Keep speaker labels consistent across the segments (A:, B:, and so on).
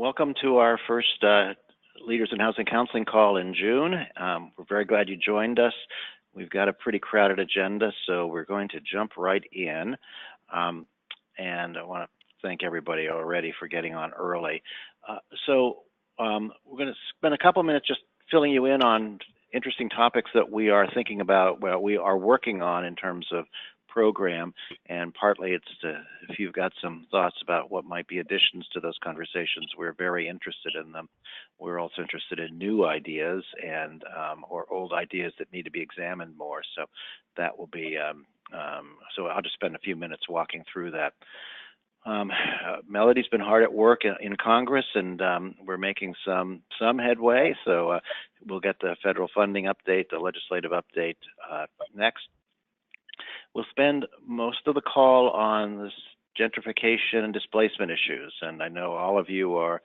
A: welcome to our first Leaders in Housing Counseling call in June. We're very glad you joined us. We've got a pretty crowded agenda, so we're going to jump right in. And I want to thank everybody already for getting on early. We're going to spend a couple minutes just filling you in on interesting topics that we are thinking about, well, we are working on in terms of program, and partly it's if you've got some thoughts about what might be additions to those conversations, we're very interested in them. We're also interested in new ideas and or old ideas that need to be examined more. So that will be, so I'll just spend a few minutes walking through that. Melody's been hard at work in Congress, and we're making some headway. So we'll get the federal funding update, the legislative update next. We'll spend most of the call on this gentrification and displacement issues, and I know all of you are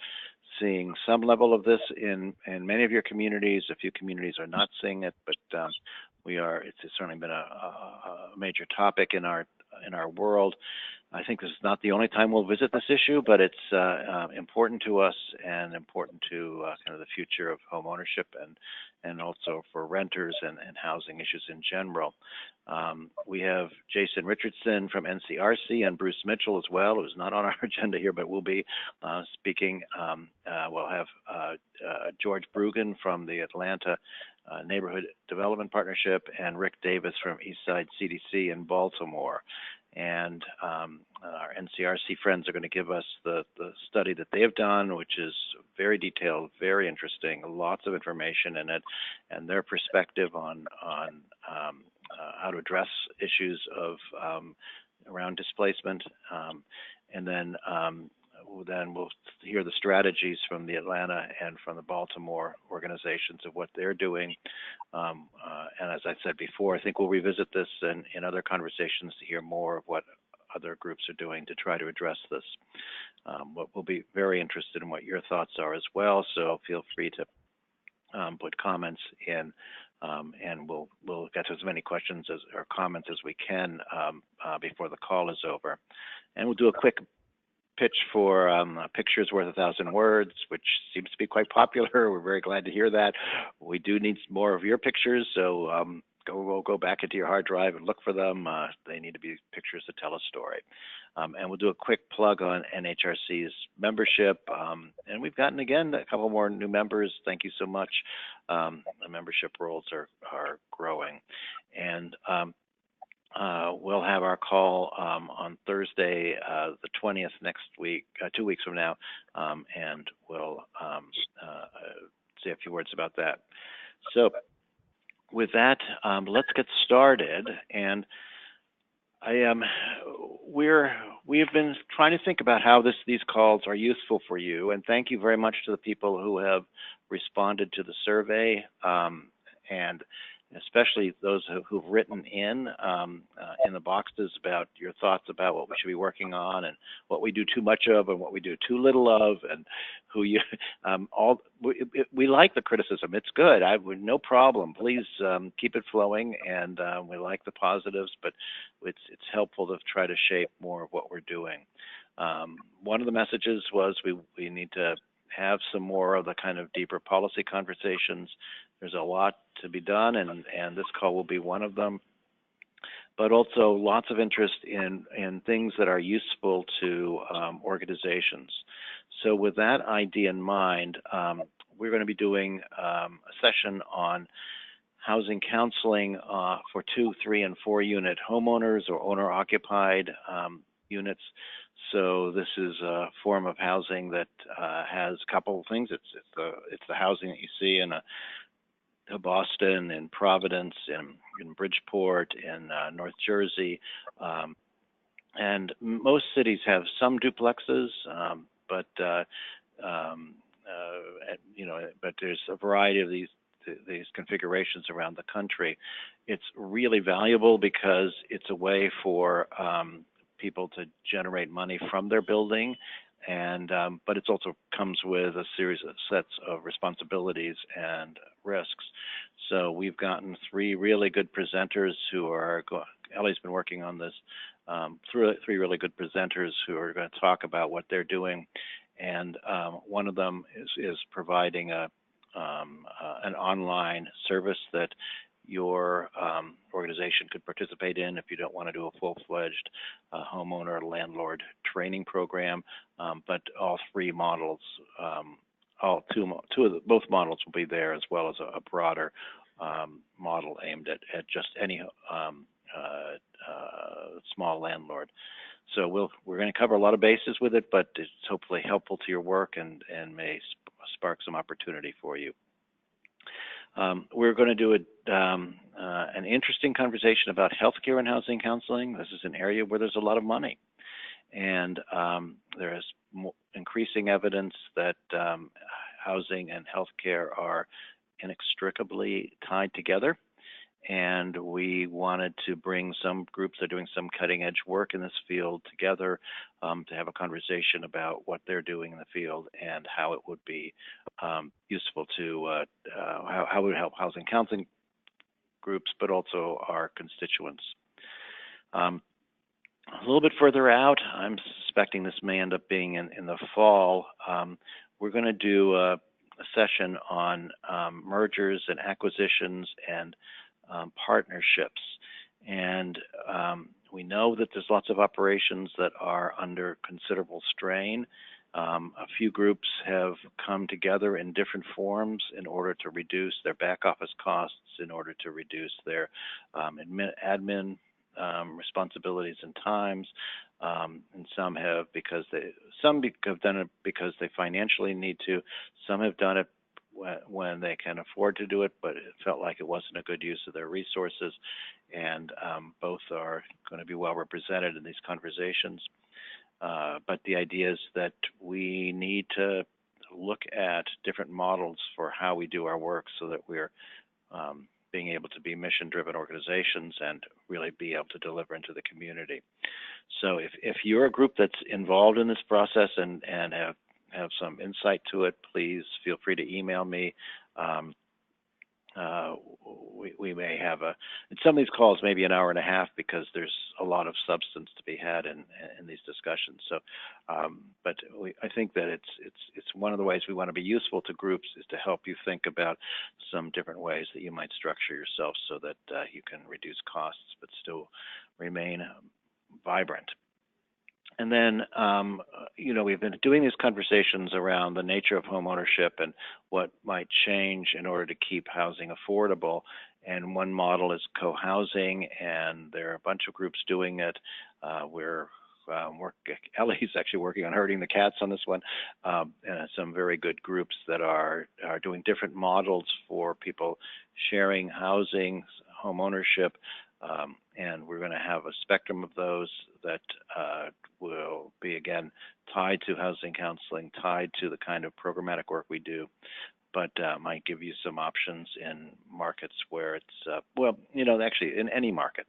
A: seeing some level of this in many of your communities. A few communities are not seeing it, but it's certainly been a major topic in our world. I think this is not the only time we'll visit this issue, but it's important to us and important to kind of the future of home ownership and also for renters and housing issues in general. We have Jason Richardson from NCRC and Bruce Mitchell as well, who's not on our agenda here, but will be speaking. We'll have George Brugan from the Atlanta Neighborhood Development Partnership and Rick Davis from Eastside CDC in Baltimore. And our NCRC friends are going to give us the study that they have done, which is very detailed, very interesting, lots of information in it, and their perspective on how to address issues of around displacement. And then we'll hear the strategies from the Atlanta and from the Baltimore organizations of what they're doing. And as I said before, I think we'll revisit this in other conversations to hear more of what other groups are doing to try to address this. We'll be very interested in what your thoughts are as well, so feel free to put comments in, and we'll get to as many questions or comments as we can before the call is over. And we'll do a quick pitch for a picture's worth 1,000 words, which seems to be quite popular. We're very glad to hear that. We do need more of your pictures, so we'll go back into your hard drive and look for them. They need to be pictures that tell a story. And we'll do a quick plug on NHRC's membership. And we've gotten, again, a couple more new members. Thank you so much. The membership rolls are growing. And we'll have our call on Thursday, the 20th next week, 2 weeks from now, and we'll say a few words about that. So with that, let's get started. And we've been trying to think about how these calls are useful for you, and thank you very much to the people who have responded to the survey, and especially those who've written in the boxes about your thoughts about what we should be working on and what we do too much of and what we do too little of, and who you we like the criticism. It's good. No problem. Please keep it flowing, and we like the positives, but it's helpful to try to shape more of what we're doing. One of the messages was we need to have some more of the kind of deeper policy conversations. There's a lot to be done, and this call will be one of them, but also lots of interest in things that are useful to organizations. So with that idea in mind, we're going to be doing a session on housing counseling for 2, 3, and 4 unit homeowners or owner-occupied units. So this is a form of housing that has a couple of things. It's the housing that you see in Boston, in Providence, in Bridgeport, in North Jersey, and most cities have some duplexes, but there's a variety of these configurations around the country. It's really valuable because it's a way for people to generate money from their building, and but it also comes with a series of sets of responsibilities and risks. So we've gotten 3 really good presenters who are, Ellie's been working on this, 3 really good presenters who are going to talk about what they're doing and one of them is providing an online service that your organization could participate in if you don't want to do a full-fledged homeowner landlord training program. But all three models, both models will be there, as well as a broader model aimed at just any small landlord. So we're going to cover a lot of bases with it, but it's hopefully helpful to your work and may spark some opportunity for you. We're going to do an interesting conversation about healthcare and housing counseling. This is an area where there's a lot of money, and there is increasing evidence that housing and healthcare are inextricably tied together. And we wanted to bring some groups that are doing some cutting edge work in this field together to have a conversation about what they're doing in the field and how it would be useful to, how it would help housing counseling groups, but also our constituents. A little bit further out, I'm suspecting this may end up being in the fall, we're going to do a session on mergers and acquisitions and partnerships. And we know that there's lots of operations that are under considerable strain. A few groups have come together in different forms in order to reduce their back office costs, in order to reduce their admin responsibilities and times. And some have have done it because they financially need to. Some have done it when they can afford to do it, but it felt like it wasn't a good use of their resources. And both are going to be well represented in these conversations. But the idea is that we need to look at different models for how we do our work so that we're being able to be mission-driven organizations and really be able to deliver into the community. So if you're a group that's involved in this process and have some insight to it, please feel free to email me. We may have in some of these calls, maybe an hour and a half, because there's a lot of substance to be had in these discussions. So, but I think that it's one of the ways we want to be useful to groups is to help you think about some different ways that you might structure yourself so that you can reduce costs but still remain vibrant. And then, we've been doing these conversations around the nature of homeownership and what might change in order to keep housing affordable. And one model is co-housing, and there are a bunch of groups doing it. Ellie's actually working on herding the cats on this one, and some very good groups that are doing different models for people sharing housing, homeownership. And we're going to have a spectrum of those that will be, again, tied to housing counseling, tied to the kind of programmatic work we do, but might give you some options in markets where it's, actually in any market,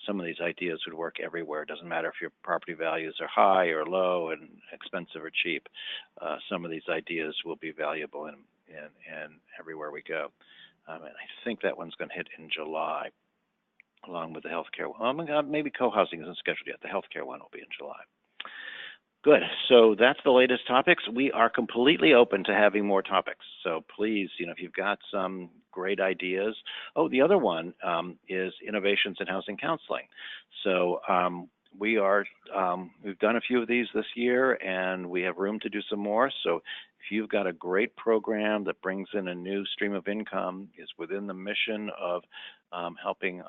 A: some of these ideas would work everywhere. It doesn't matter if your property values are high or low and expensive or cheap. Some of these ideas will be valuable in everywhere we go. And I think that one's going to hit in July, along with the healthcare one. Oh my God, maybe co-housing isn't scheduled yet. The healthcare one will be in July. Good. So that's the latest topics. We are completely open to having more topics. So please, if you've got some great ideas. Oh, the other one is innovations in housing counseling. So we've done a few of these this year, and we have room to do some more. So if you've got a great program that brings in a new stream of income, is within the mission of helping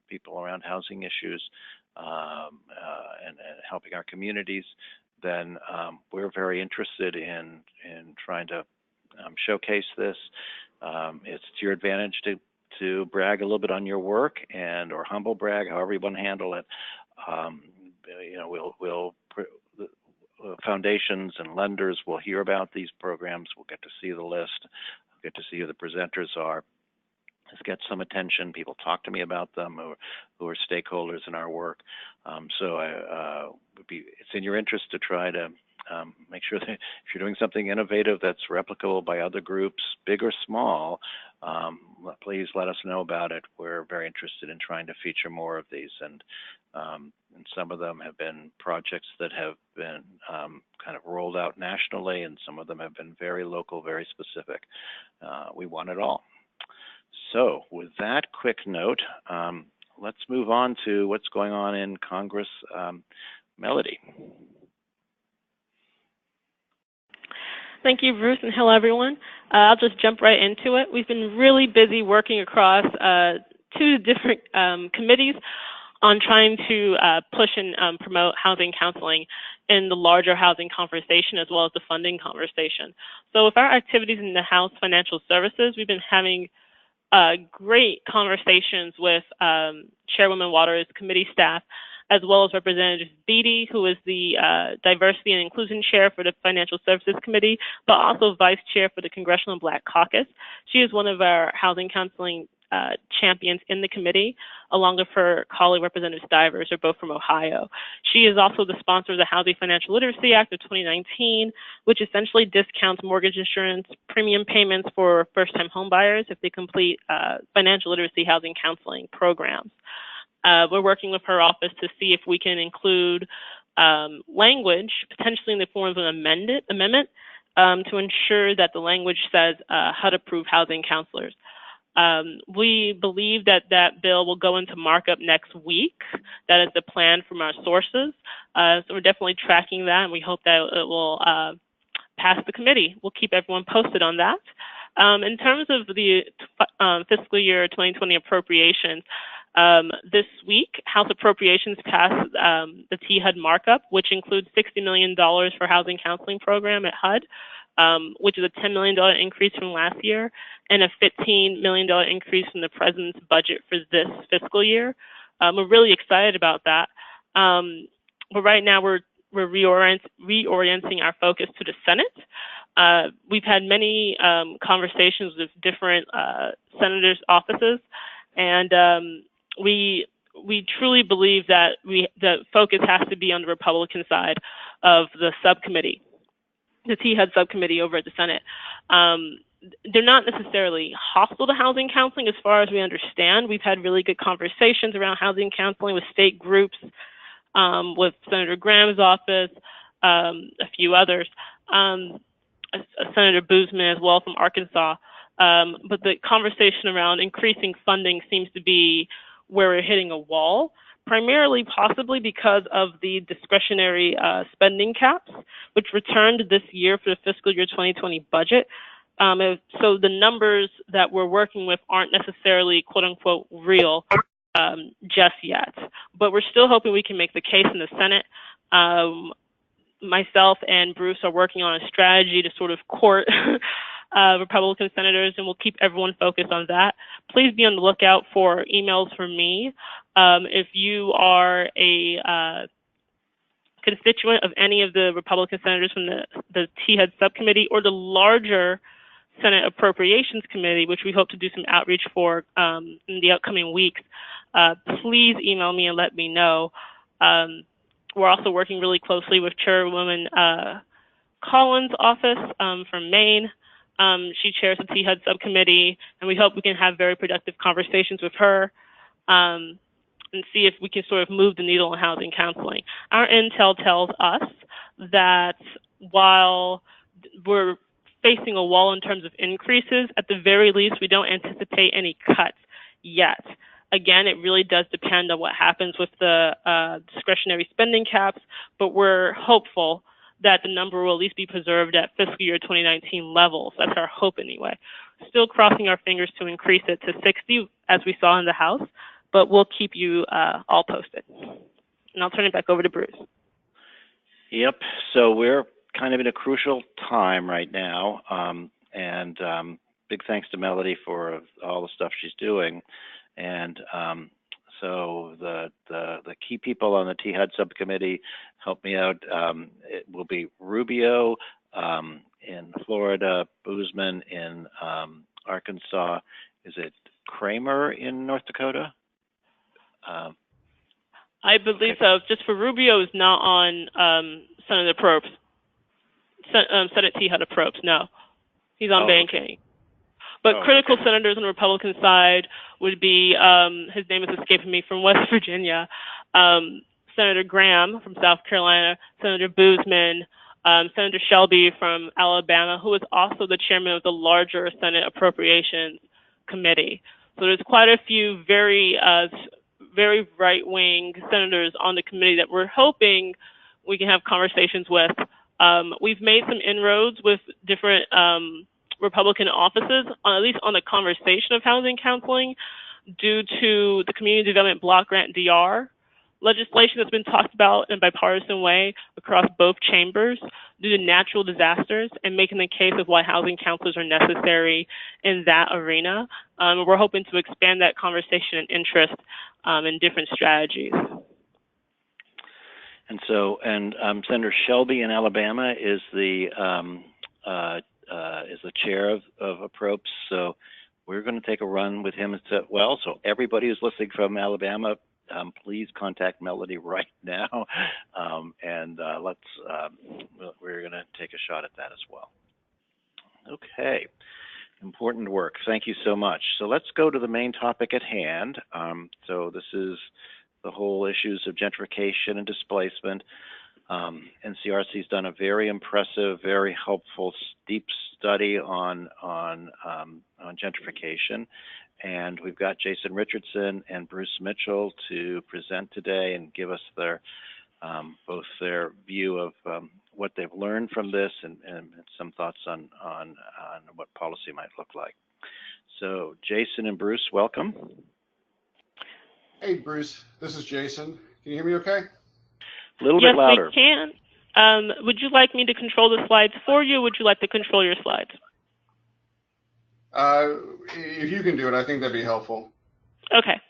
A: people around housing issues and helping our communities, then we're very interested in trying to showcase this. It's to your advantage to brag a little bit on your work or humble brag, however you want to handle it. Foundations and lenders will hear about these programs. We'll get to see the list. We'll get to see who the presenters are. Let's get some attention. People talk to me about them who are stakeholders in our work. It's in your interest to try to make sure that if you're doing something innovative that's replicable by other groups, big or small, please let us know about it. We're very interested in trying to feature more of these, and some of them have been projects that have been kind of rolled out nationally, and some of them have been very local, very specific. We want it all. So with that quick note, let's move on to what's going on in Congress. Melody.
B: Thank you, Bruce, and hello, everyone. I'll just jump right into it. We've been really busy working across 2 different committees on trying to push and promote housing counseling in the larger housing conversation as well as the funding conversation. So with our activities in the House Financial Services, we've been having great conversations with Chairwoman Waters' committee staff, as well as Representative Beatty, who is the Diversity and Inclusion Chair for the Financial Services Committee, but also Vice Chair for the Congressional Black Caucus. She is one of our housing counseling champions in the committee, along with her colleague, Representative Stivers, are both from Ohio. She is also the sponsor of the Housing Financial Literacy Act of 2019, which essentially discounts mortgage insurance premium payments for first-time homebuyers if they complete financial literacy housing counseling programs. We're working with her office to see if we can include language, potentially in the form of an amendment, to ensure that the language says how to prove housing counselors. We believe that that bill will go into markup next week. That is the plan from our sources. So we're definitely tracking that, and we hope that it will pass the committee. We'll keep everyone posted on that. In terms of the fiscal year 2020 appropriations, this week, House Appropriations passed the THUD markup, which includes $60 million for housing counseling program at HUD, which is a $10 million increase from last year, and a $15 million increase from the president's budget for this fiscal year. We're really excited about that. But right now, we're reorienting our focus to the Senate. We've had many conversations with different senators' offices, and we truly believe that the focus has to be on the Republican side of the subcommittee, the THUD subcommittee over at the Senate. They're not necessarily hostile to housing counseling as far as we understand. We've had really good conversations around housing counseling with state groups, with Senator Graham's office, a few others, Senator Boozman as well from Arkansas. But the conversation around increasing funding seems to be where we're hitting a wall, primarily possibly because of the discretionary spending caps, which returned this year for the fiscal year 2020 budget. So the numbers that we're working with aren't necessarily quote unquote real just yet, but we're still hoping we can make the case in the Senate. Myself and Bruce are working on a strategy to sort of court Republican senators, and we'll keep everyone focused on that. Please be on the lookout for emails from me. If you are a constituent of any of the Republican senators from the THUD subcommittee or the larger Senate Appropriations Committee, which we hope to do some outreach for in the upcoming weeks, please email me and let me know. We're also working really closely with Chairwoman Collins' office from Maine. She chairs the THUD subcommittee, and we hope we can have very productive conversations with her and see if we can sort of move the needle in housing counseling. Our intel tells us that while we're facing a wall in terms of increases, at the very least, we don't anticipate any cuts yet. Again, it really does depend on what happens with the discretionary spending caps, but we're hopeful that the number will at least be preserved at fiscal year 2019 levels. That's our hope anyway. Still crossing our fingers to increase it to 60, as we saw in the House, but we'll keep you all posted. And I'll turn it back over to Bruce.
A: Yep, so we're kind of in a crucial time right now, and big thanks to Melody for all the stuff she's doing. And so the key people on the THUD subcommittee help me out. It will be Rubio in Florida, Boozman in Arkansas. Is it Kramer in North Dakota?
B: I believe so. Just for Rubio is not on Senator Probst. Senate THUD Probst, no. He's on banking. But critical
A: okay.
B: senators on the Republican side would be, his name is escaping me, from West Virginia, Senator Graham from South Carolina, Senator Boozman, Senator Shelby from Alabama, who is also the chairman of the larger Senate Appropriations Committee. So there's quite a few very right-wing senators on the committee that we're hoping we can have conversations with. We've made some inroads with different Republican offices, at least on the conversation of housing counseling, due to the Community Development Block Grant DR legislation that's been talked about in a bipartisan way across both chambers due to natural disasters, and making the case of why housing counselors are necessary in that arena. We're hoping to expand that conversation and interest in different strategies.
A: And so, Senator Shelby in Alabama is the chair of Approps. So we're going to take a run with him as well. So everybody who's listening from Alabama, please contact Melody right now, we're going to take a shot at that as well. Okay, important work. Thank you so much. So let's go to the main topic at hand. So this is the whole issues of gentrification and displacement. NCRC's done a very impressive, very helpful, deep study on gentrification. And we've got Jason Richardson and Bruce Mitchell to present today and give us their both their view of what they've learned from this and some thoughts on what policy might look like. So Jason and Bruce, welcome.
C: Hey Bruce, this is Jason. Can you hear me okay?
A: A little bit louder.
B: Yes, we can. Would you like me to control the slides for you, or would you like to control your slides?
C: If you can do it, I think that'd be helpful.
B: Okay.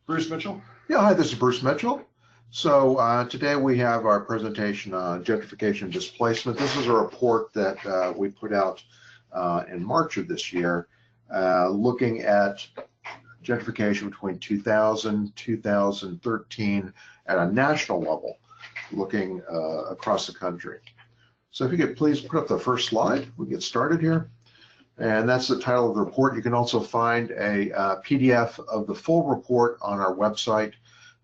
C: Bruce Mitchell?
D: Yeah, hi, this is Bruce Mitchell. So today we have our presentation on gentrification and displacement. This is a report that we put out in March of this year, looking at gentrification between 2000, 2013 at a national level, looking across the country. So if you could please put up the first slide, we'll get started here. And that's the title of the report. You can also find a PDF of the full report on our website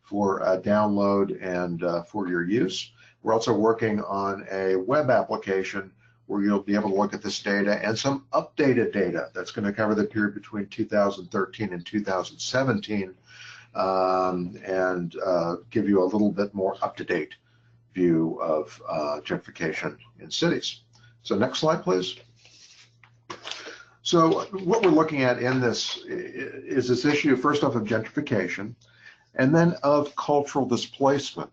D: for download and for your use. We're also working on a web application where you'll be able to look at this data and some updated data that's going to cover the period between 2013 and 2017 and give you a little bit more up-to-date view of gentrification in cities. So next slide, please. So what we're looking at in this is this issue, first off, of gentrification, and then of cultural displacement,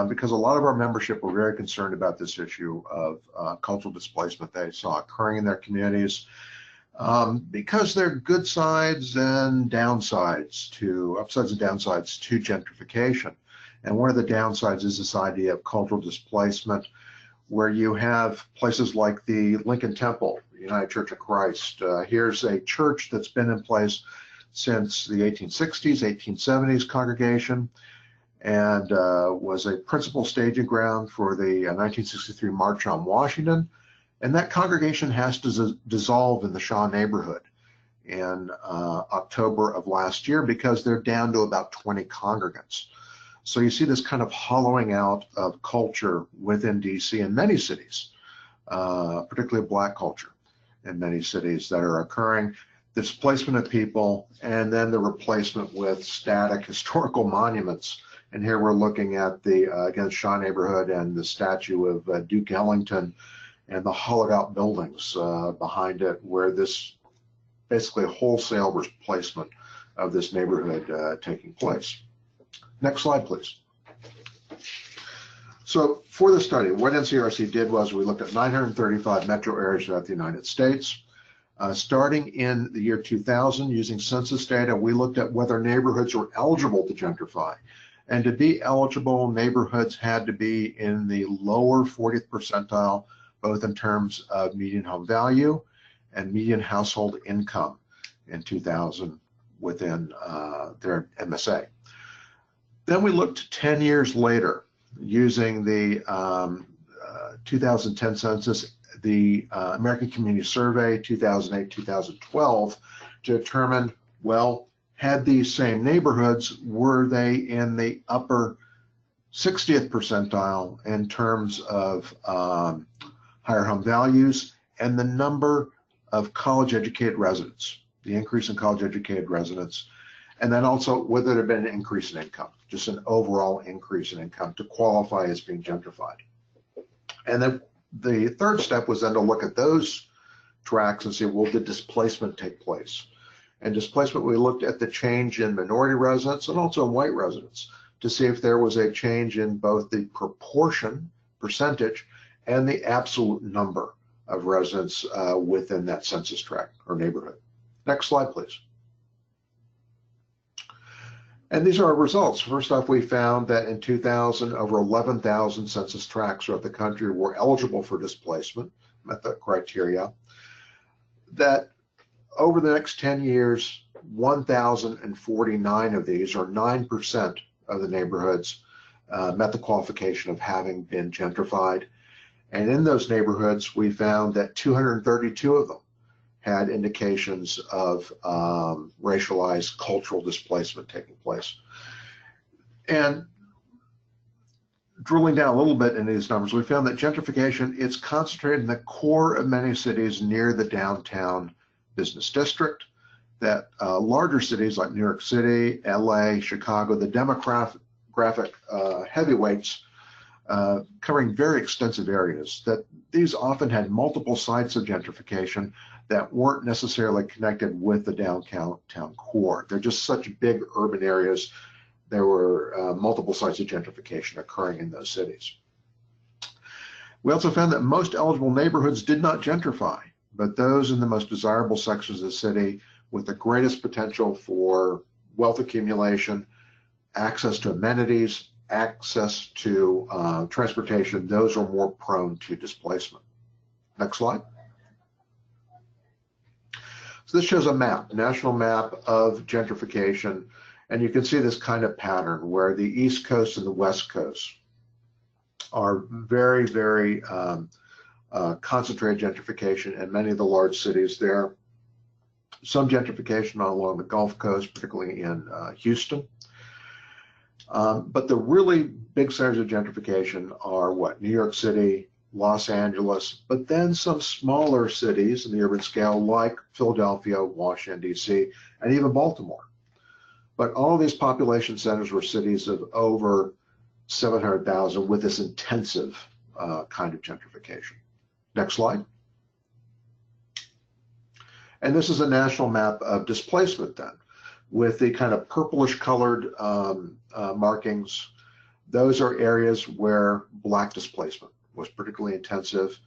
D: because a lot of our membership were very concerned about this issue of cultural displacement they saw occurring in their communities, because there are good sides and downsides to, upsides and downsides to gentrification. And one of the downsides is this idea of cultural displacement, where you have places like the Lincoln Temple, the United Church of Christ. Here's a church that's been in place since the 1860s, 1870s congregation, and was a principal staging ground for the 1963 March on Washington. And that congregation has to dissolve in the Shaw neighborhood in October of last year because they're down to about 20 congregants. So you see this kind of hollowing out of culture within DC in many cities, particularly Black culture in many cities that are occurring, the displacement of people, and then the replacement with static historical monuments. And here we're looking at the, again, Shaw neighborhood and the statue of Duke Ellington and the hollowed out buildings behind it, where this basically wholesale replacement of this neighborhood taking place. Next slide, please. So for the study, what NCRC did was we looked at 935 metro areas throughout the United States. Starting in the year 2000, using census data, we looked at whether neighborhoods were eligible to gentrify. And to be eligible, neighborhoods had to be in the lower 40th percentile, both in terms of median home value and median household income in 2000 within their MSA. Then we looked 10 years later using the 2010 census the American Community Survey 2008-2012 to determine, well, had these same neighborhoods, were they in the upper 60th percentile in terms of higher home values and the number of college-educated residents, the increase in college-educated residents, and then also whether there had been an increase in income, just an overall increase in income to qualify as being gentrified. And then the third step was then to look at those tracks and see, well, did displacement take place? And displacement, we looked at the change in minority residents and also in white residents to see if there was a change in both the proportion, percentage, and the absolute number of residents within that census tract or neighborhood. Next slide, please. And these are our results. First off, we found that in 2000, over 11,000 census tracts throughout the country were eligible for displacement, met the criteria. That over the next 10 years, 1,049 of these, or 9% of the neighborhoods, met the qualification of having been gentrified. And in those neighborhoods, we found that 232 of them had indications of racialized cultural displacement taking place. And drilling down a little bit into these numbers, we found that gentrification is concentrated in the core of many cities near the downtown business district, that larger cities like New York City, LA, Chicago, the demographic heavyweights covering very extensive areas, that these often had multiple sites of gentrification that weren't necessarily connected with the downtown core. They're just such big urban areas. There were multiple sites of gentrification occurring in those cities. We also found that most eligible neighborhoods did not gentrify, but those in the most desirable sections of the city with the greatest potential for wealth accumulation, access to amenities, access to transportation, those are more prone to displacement. Next slide. So this shows a map, national map of gentrification, and you can see this kind of pattern where the East Coast and the West Coast are very, very concentrated gentrification in many of the large cities there. Some gentrification along the Gulf Coast, particularly in Houston. But the really big centers of gentrification are what? New York City, Los Angeles, but then some smaller cities in the urban scale like Philadelphia, Washington, D.C., and even Baltimore. But all of these population centers were cities of over 700,000 with this intensive kind of gentrification. Next slide. And this is a national map of displacement then, with the kind of purplish colored markings. Those are areas where Black displacement was particularly intensive.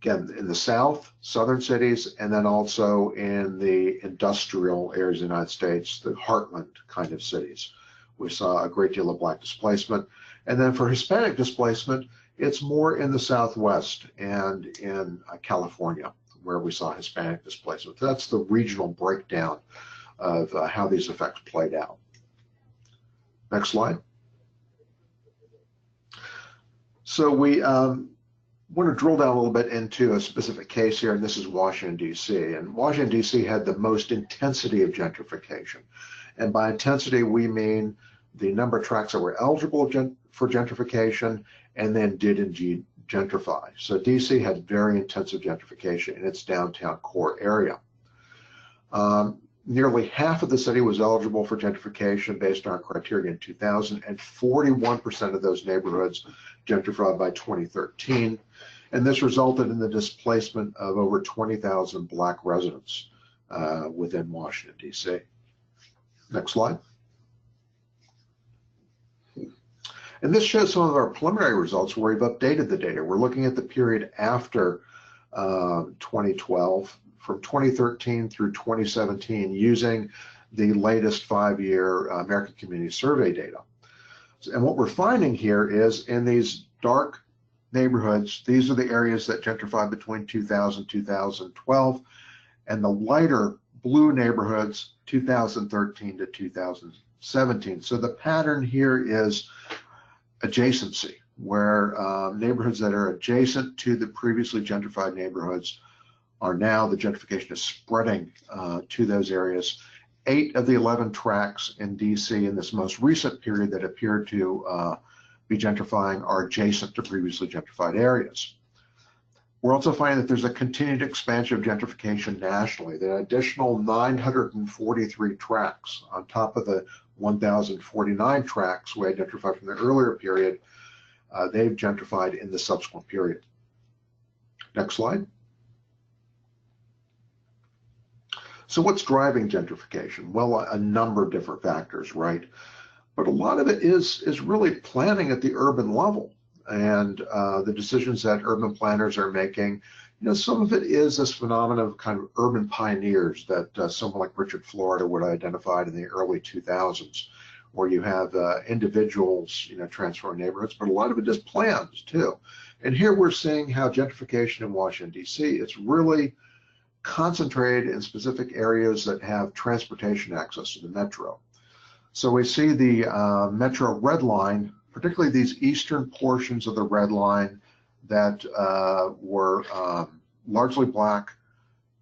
D: Again, in the South, southern cities, and then also in the industrial areas of the United States, the heartland kind of cities. We saw a great deal of Black displacement. And then for Hispanic displacement, it's more in the Southwest and in California, where we saw Hispanic displacement. That's the regional breakdown of how these effects played out. Next slide. So we want to drill down a little bit into a specific case here, and this is Washington, D.C. And Washington, D.C. had the most intensity of gentrification. And by intensity, we mean the number of tracts that were eligible for gentrification and then did indeed gentrify. So D.C. had very intensive gentrification in its downtown core area. Nearly half of the city was eligible for gentrification based on criteria in 2000, and 41% of those neighborhoods gentrified by 2013. And this resulted in the displacement of over 20,000 Black residents within Washington, D.C. Next slide. And this shows some of our preliminary results where we've updated the data. We're looking at the period after 2012, from 2013 through 2017, using the latest 5-year American Community Survey data. And what we're finding here is in these dark neighborhoods, these are the areas that gentrified between 2000 and 2012, and the lighter blue neighborhoods, 2013 to 2017. So the pattern here is adjacency. where neighborhoods that are adjacent to the previously gentrified neighborhoods are now, the gentrification is spreading to those areas. 8 of the 11 tracts in DC in this most recent period that appear to be gentrifying are adjacent to previously gentrified areas. We're also finding that there's a continued expansion of gentrification nationally. The additional 943 tracts on top of the 1,049 tracts we identified from the earlier period, they've gentrified in the subsequent period. Next slide. So what's driving gentrification? Well, a number of different factors, right? But a lot of it is really planning at the urban level, and the decisions that urban planners are making. You know, some of it is this phenomenon of kind of urban pioneers that someone like Richard Florida would have identified in the early 2000s, where you have individuals, you know, transforming neighborhoods, but a lot of it is plans too. And here we're seeing how gentrification in Washington, D.C., it's really concentrated in specific areas that have transportation access to the metro. So we see the metro red line, particularly these eastern portions of the red line that were largely Black,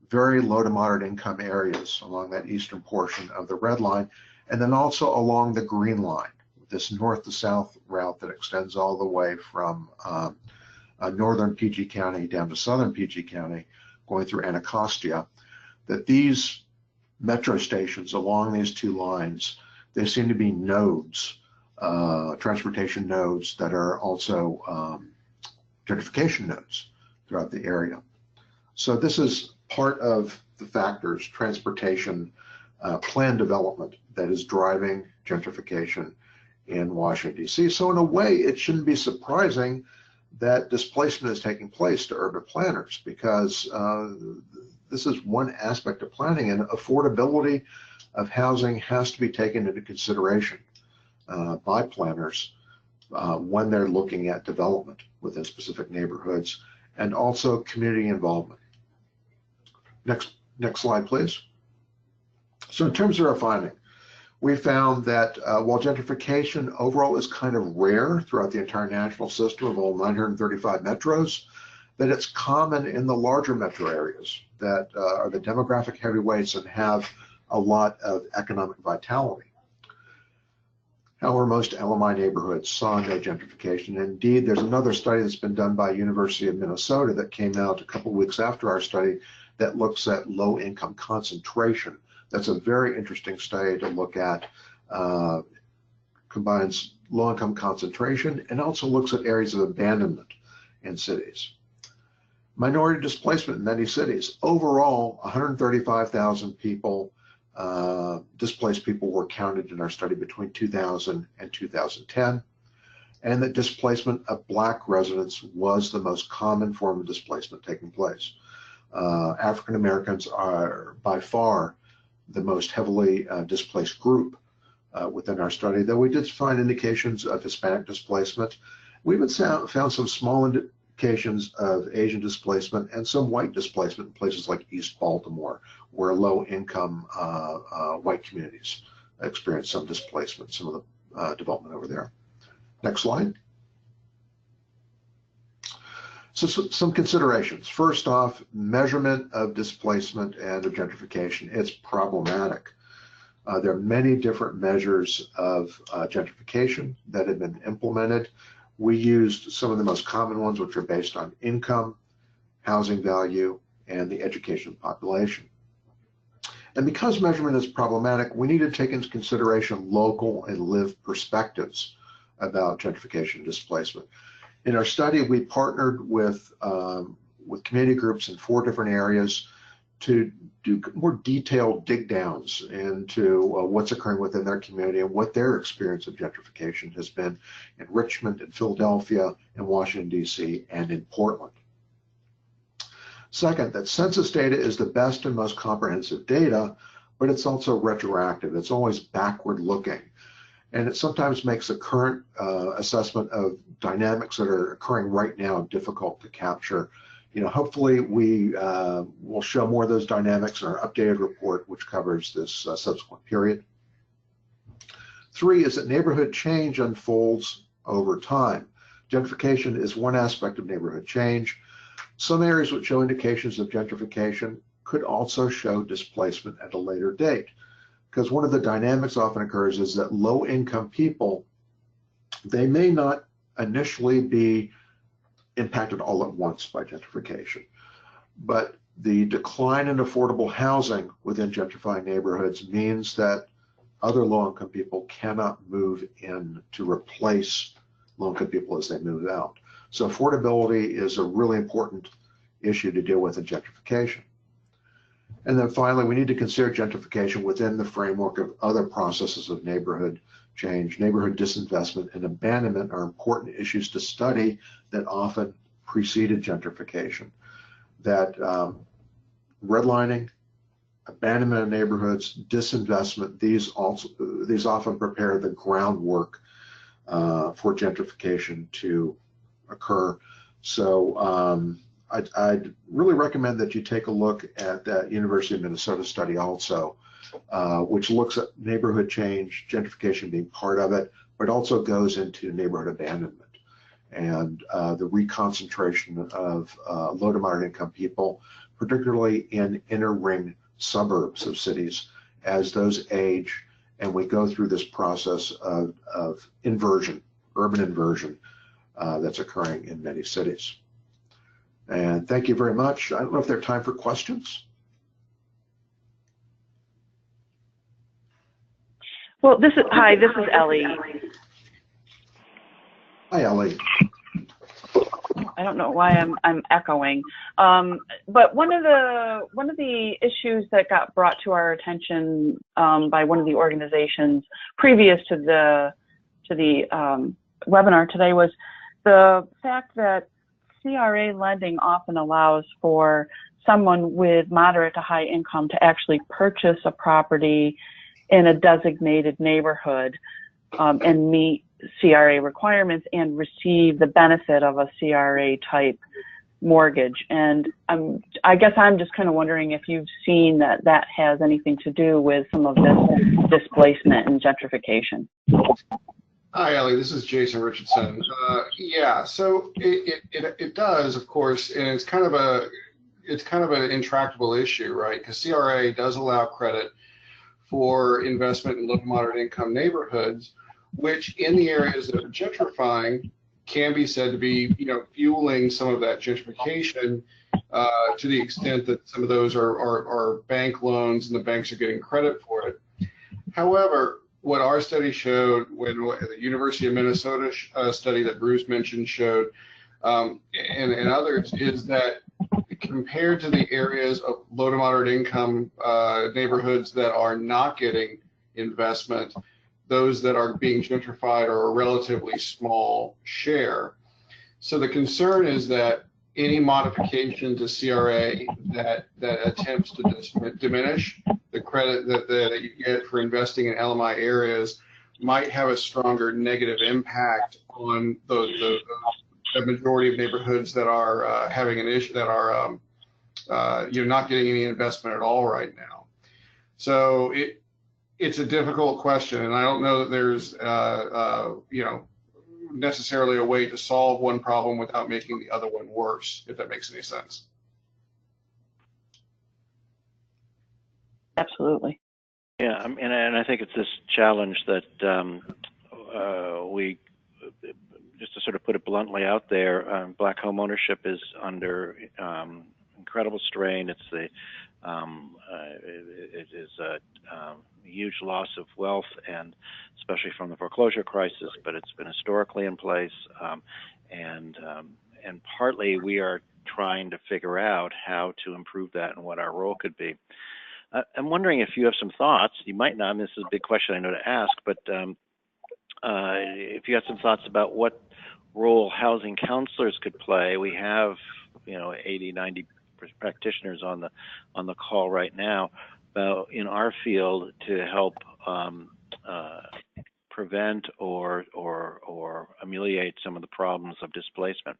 D: very low to moderate income areas along that eastern portion of the red line, and then also along the green line, this north to south route that extends all the way from northern PG County down to southern PG County, going through Anacostia, that these metro stations along these two lines, they seem to be nodes, transportation nodes that are also gentrification nodes throughout the area. So this is part of the factors, transportation, plan development, that is driving gentrification in Washington, D.C. So in a way, it shouldn't be surprising that displacement is taking place to urban planners, because this is one aspect of planning, and affordability of housing has to be taken into consideration by planners when they're looking at development within specific neighborhoods, and also community involvement. Next slide, please. So in terms of our finding, we found that while gentrification overall is kind of rare throughout the entire national system of all 935 metros, that it's common in the larger metro areas that are the demographic heavyweights and have a lot of economic vitality. However, most LMI neighborhoods saw no gentrification. Indeed, there's another study that's been done by University of Minnesota that came out a couple of weeks after our study that looks at low income concentration. That's a very interesting study to look at, combines low income concentration and also looks at areas of abandonment in cities. Minority displacement in many cities. Overall, 135,000 people, displaced people were counted in our study between 2000 and 2010, and that displacement of Black residents was the most common form of displacement taking place. African Americans are by far the most heavily displaced group within our study, though we did find indications of Hispanic displacement. We even found some small indications of Asian displacement and some white displacement in places like East Baltimore, where low-income white communities experience some displacement, some of the development over there. Next slide. So some considerations. First off, measurement of displacement and of gentrification. It's problematic. There are many different measures of gentrification that have been implemented. We used some of the most common ones, which are based on income, housing value, and the education of the population. And because measurement is problematic, we need to take into consideration local and lived perspectives about gentrification and displacement. In our study, we partnered with community groups in 4 different areas to do more detailed dig downs into what's occurring within their community and what their experience of gentrification has been in Richmond, in Philadelphia, in Washington, D.C., and in Portland. Second, that census data is the best and most comprehensive data, but it's also retroactive. It's always backward looking. And it sometimes makes the current assessment of dynamics that are occurring right now difficult to capture. You know, hopefully we will show more of those dynamics in our updated report, which covers this subsequent period. 3 is that neighborhood change unfolds over time. Gentrification is one aspect of neighborhood change. Some areas which show indications of gentrification could also show displacement at a later date, because one of the dynamics often occurs is that low-income people, they may not initially be impacted all at once by gentrification, but the decline in affordable housing within gentrifying neighborhoods means that other low-income people cannot move in to replace low-income people as they move out. So affordability is a really important issue to deal with in gentrification. And then finally, we need to consider gentrification within the framework of other processes of neighborhood change. Neighborhood disinvestment and abandonment are important issues to study that often preceded gentrification. That redlining, abandonment of neighborhoods, disinvestment, these often prepare the groundwork for gentrification to occur. So I'd really recommend that you take a look at that University of Minnesota study also, which looks at neighborhood change, gentrification being part of it, but also goes into neighborhood abandonment and the reconcentration of low to moderate income people, particularly in inner ring suburbs of cities, as those age and we go through this process of inversion, urban inversion that's occurring in many cities. And thank you very much. I don't know if there's time for questions.
E: Well, this is Ellie.
D: Hi, Ellie.
E: I don't know why I'm echoing, but one of the issues that got brought to our attention by one of the organizations previous to the webinar today was the fact that CRA lending often allows for someone with moderate to high income to actually purchase a property in a designated neighborhood and meet CRA requirements and receive the benefit of a CRA type mortgage. And I guess I'm just kind of wondering if you've seen that has anything to do with some of this displacement and gentrification.
C: Hi, Ellie. This is Jason Richardson. Yeah, so it does, of course, and it's kind of an intractable issue, right? Because CRA does allow credit for investment in low to moderate income neighborhoods, which in the areas that are gentrifying can be said to be, fueling some of that gentrification to the extent that some of those are bank loans and the banks are getting credit for it. However, what our study showed, when the University of Minnesota study that Bruce mentioned showed, and others, is that compared to the areas of low to moderate income neighborhoods that are not getting investment, those that are being gentrified are a relatively small share. So the concern is that any modification to CRA that attempts to diminish the credit that you get for investing in LMI areas might have a stronger negative impact on the majority of neighborhoods that are having an issue, that are not getting any investment at all right now. So it's a difficult question, and I don't know that there's necessarily a way to solve one problem without making the other one worse, if that makes any sense.
E: Absolutely.
A: Yeah, and I think it's this challenge that we, just to sort of put it bluntly out there, Black homeownership is under incredible strain. It's it is a huge loss of wealth, and especially from the foreclosure crisis, but it's been historically in place, and partly we are trying to figure out how to improve that and what our role could be. I'm wondering if you have some thoughts. You might not, and this is a big question I know to ask, but if you have some thoughts about what role housing counselors could play. We have 80, 90 practitioners on the call right now in our field to help prevent or ameliorate some of the problems of displacement.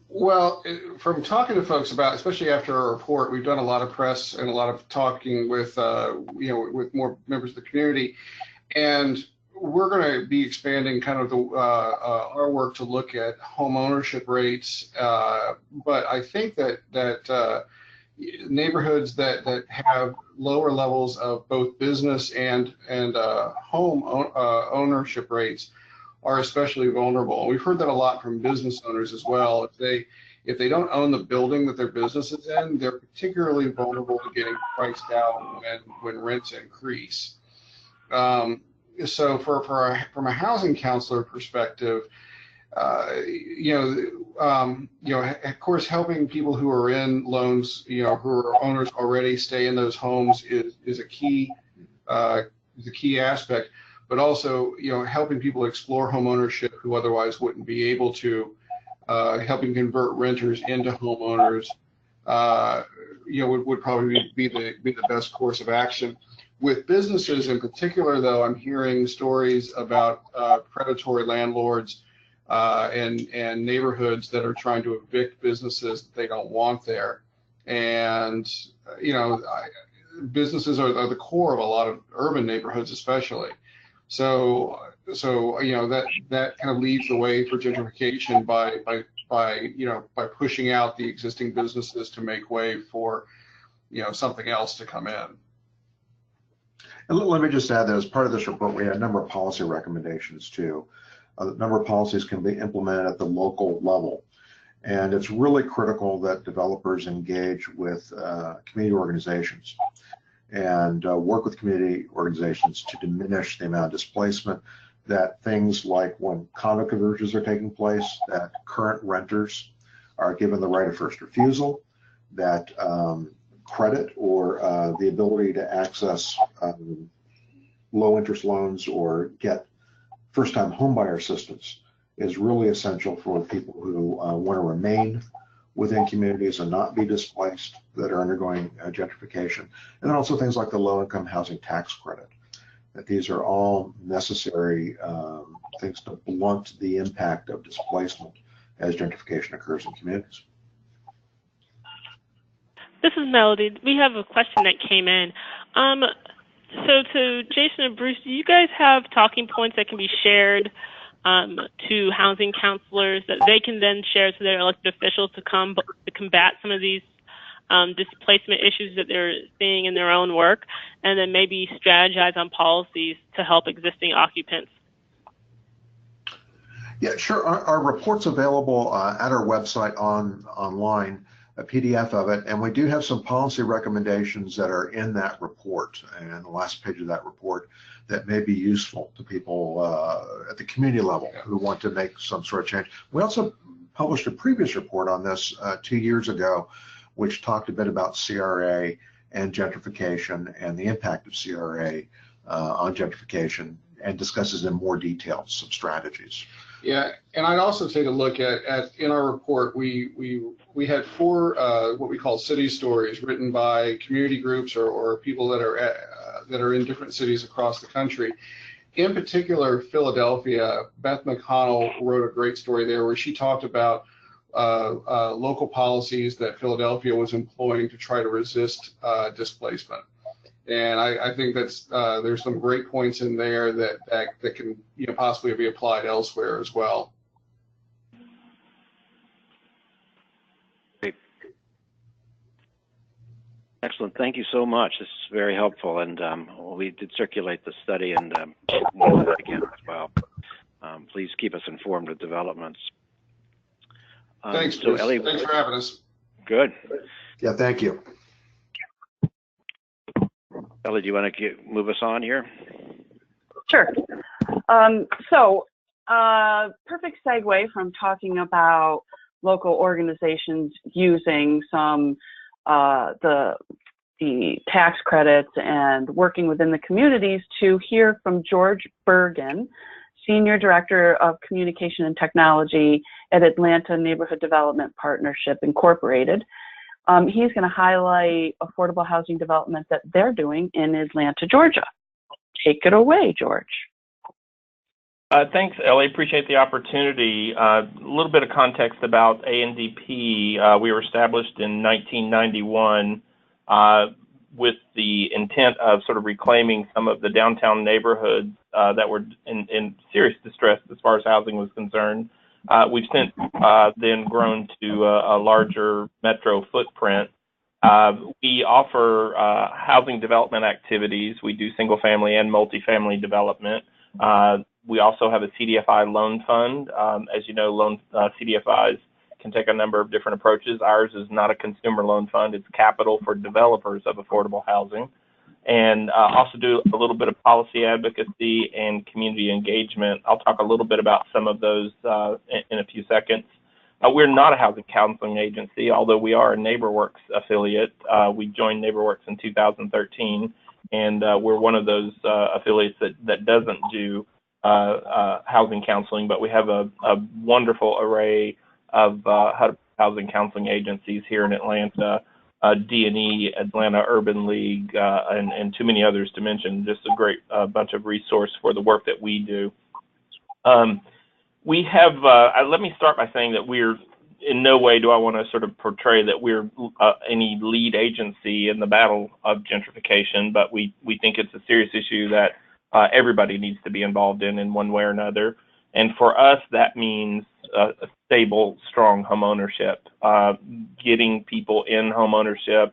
C: Well, from talking to folks about, especially after our report, we've done a lot of press and a lot of talking with with more members of the community, and we're going to be expanding kind of our work to look at home ownership rates, but I think that neighborhoods that have lower levels of both business and home ownership rates are especially vulnerable. We've heard that a lot from business owners as well. If they don't own the building that their business is in, they're particularly vulnerable to getting priced out when rents increase. So from a housing counselor perspective, of course, helping people who are in loans, who are owners already stay in those homes is a key aspect. But also, helping people explore home ownership who otherwise wouldn't be able to, helping convert renters into homeowners, would probably be the best course of action. With businesses in particular, though, I'm hearing stories about predatory landlords and neighborhoods that are trying to evict businesses that they don't want there. And, businesses are the core of a lot of urban neighborhoods, especially. So that kind of leads the way for gentrification by pushing out the existing businesses to make way for, something else to come in.
D: And let me just add that as part of this report, we had a number of policy recommendations too. A number of policies can be implemented at the local level. And it's really critical that developers engage with community organizations and work with community organizations to diminish the amount of displacement, that things like when condo conversions are taking place, that current renters are given the right of first refusal, that credit or the ability to access low interest loans or get first-time homebuyer assistance is really essential for people who want to remain within communities and not be displaced that are undergoing gentrification. And then also things like the low-income housing tax credit, that these are all necessary things to blunt the impact of displacement as gentrification occurs in communities.
B: This is Melody. We have a question that came in. So to Jason and Bruce, do you guys have talking points that can be shared to housing counselors that they can then share to their elected officials to combat some of these displacement issues that they're seeing in their own work, and then maybe strategize on policies to help existing occupants?
D: Yeah, sure. Our report's available at our website online, a PDF of it, and we do have some policy recommendations that are in that report and the last page of that report that may be useful to people at the community level who want to make some sort of change. We also published a previous report on this 2 years ago, which talked a bit about CRA and gentrification and the impact of CRA on gentrification, and discusses in more detail some strategies.
C: Yeah, and I'd also take a look at in our report, we had 4 what we call city stories written by community groups or people that are in different cities across the country. In particular, Philadelphia, Beth McConnell wrote a great story there where she talked about local policies that Philadelphia was employing to try to resist displacement. And I think that's there's some great points in there that can possibly be applied elsewhere as well.
A: Great. Excellent. Thank you so much. This is very helpful, and we did circulate the study, and we'll do that again as well. Please keep us informed of developments.
C: Thanks,
A: so Ellie,
C: thanks for having us.
A: Good.
D: Yeah, thank you.
A: Ellie, do you want to move us on here?
E: Sure. Perfect segue from talking about local organizations using some the tax credits and working within the communities to hear from George Bergen, Senior Director of Communication and Technology at Atlanta Neighborhood Development Partnership, Incorporated. He's going to highlight affordable housing development that they're doing in Atlanta, Georgia. Take it away, George.
F: Thanks, Ellie. Appreciate the opportunity. A little bit of context about ANDP. We were established in 1991. with the intent of sort of reclaiming some of the downtown neighborhoods that were in serious distress as far as housing was concerned. We've since then grown to a larger metro footprint. We offer housing development activities. We do single family and multifamily development. We also have a CDFI loan fund. As you know, CDFIs can take a number of different approaches. Ours is not a consumer loan fund. It's capital for developers of affordable housing. And also do a little bit of policy advocacy and community engagement. I'll talk a little bit about some of those in a few seconds. We're not a housing counseling agency, although we are a NeighborWorks affiliate. We joined NeighborWorks in 2013, and we're one of those affiliates that doesn't do housing counseling, but we have a wonderful array of housing counseling agencies here in Atlanta, D&E, Atlanta Urban League, and too many others to mention. Just a great bunch of resource for the work that we do. We have, let me start by saying that we're, in no way do I want to sort of portray that we're any lead agency in the battle of gentrification, but we think it's a serious issue that everybody needs to be involved in one way or another. And for us, that means a stable, strong homeownership, getting people in homeownership,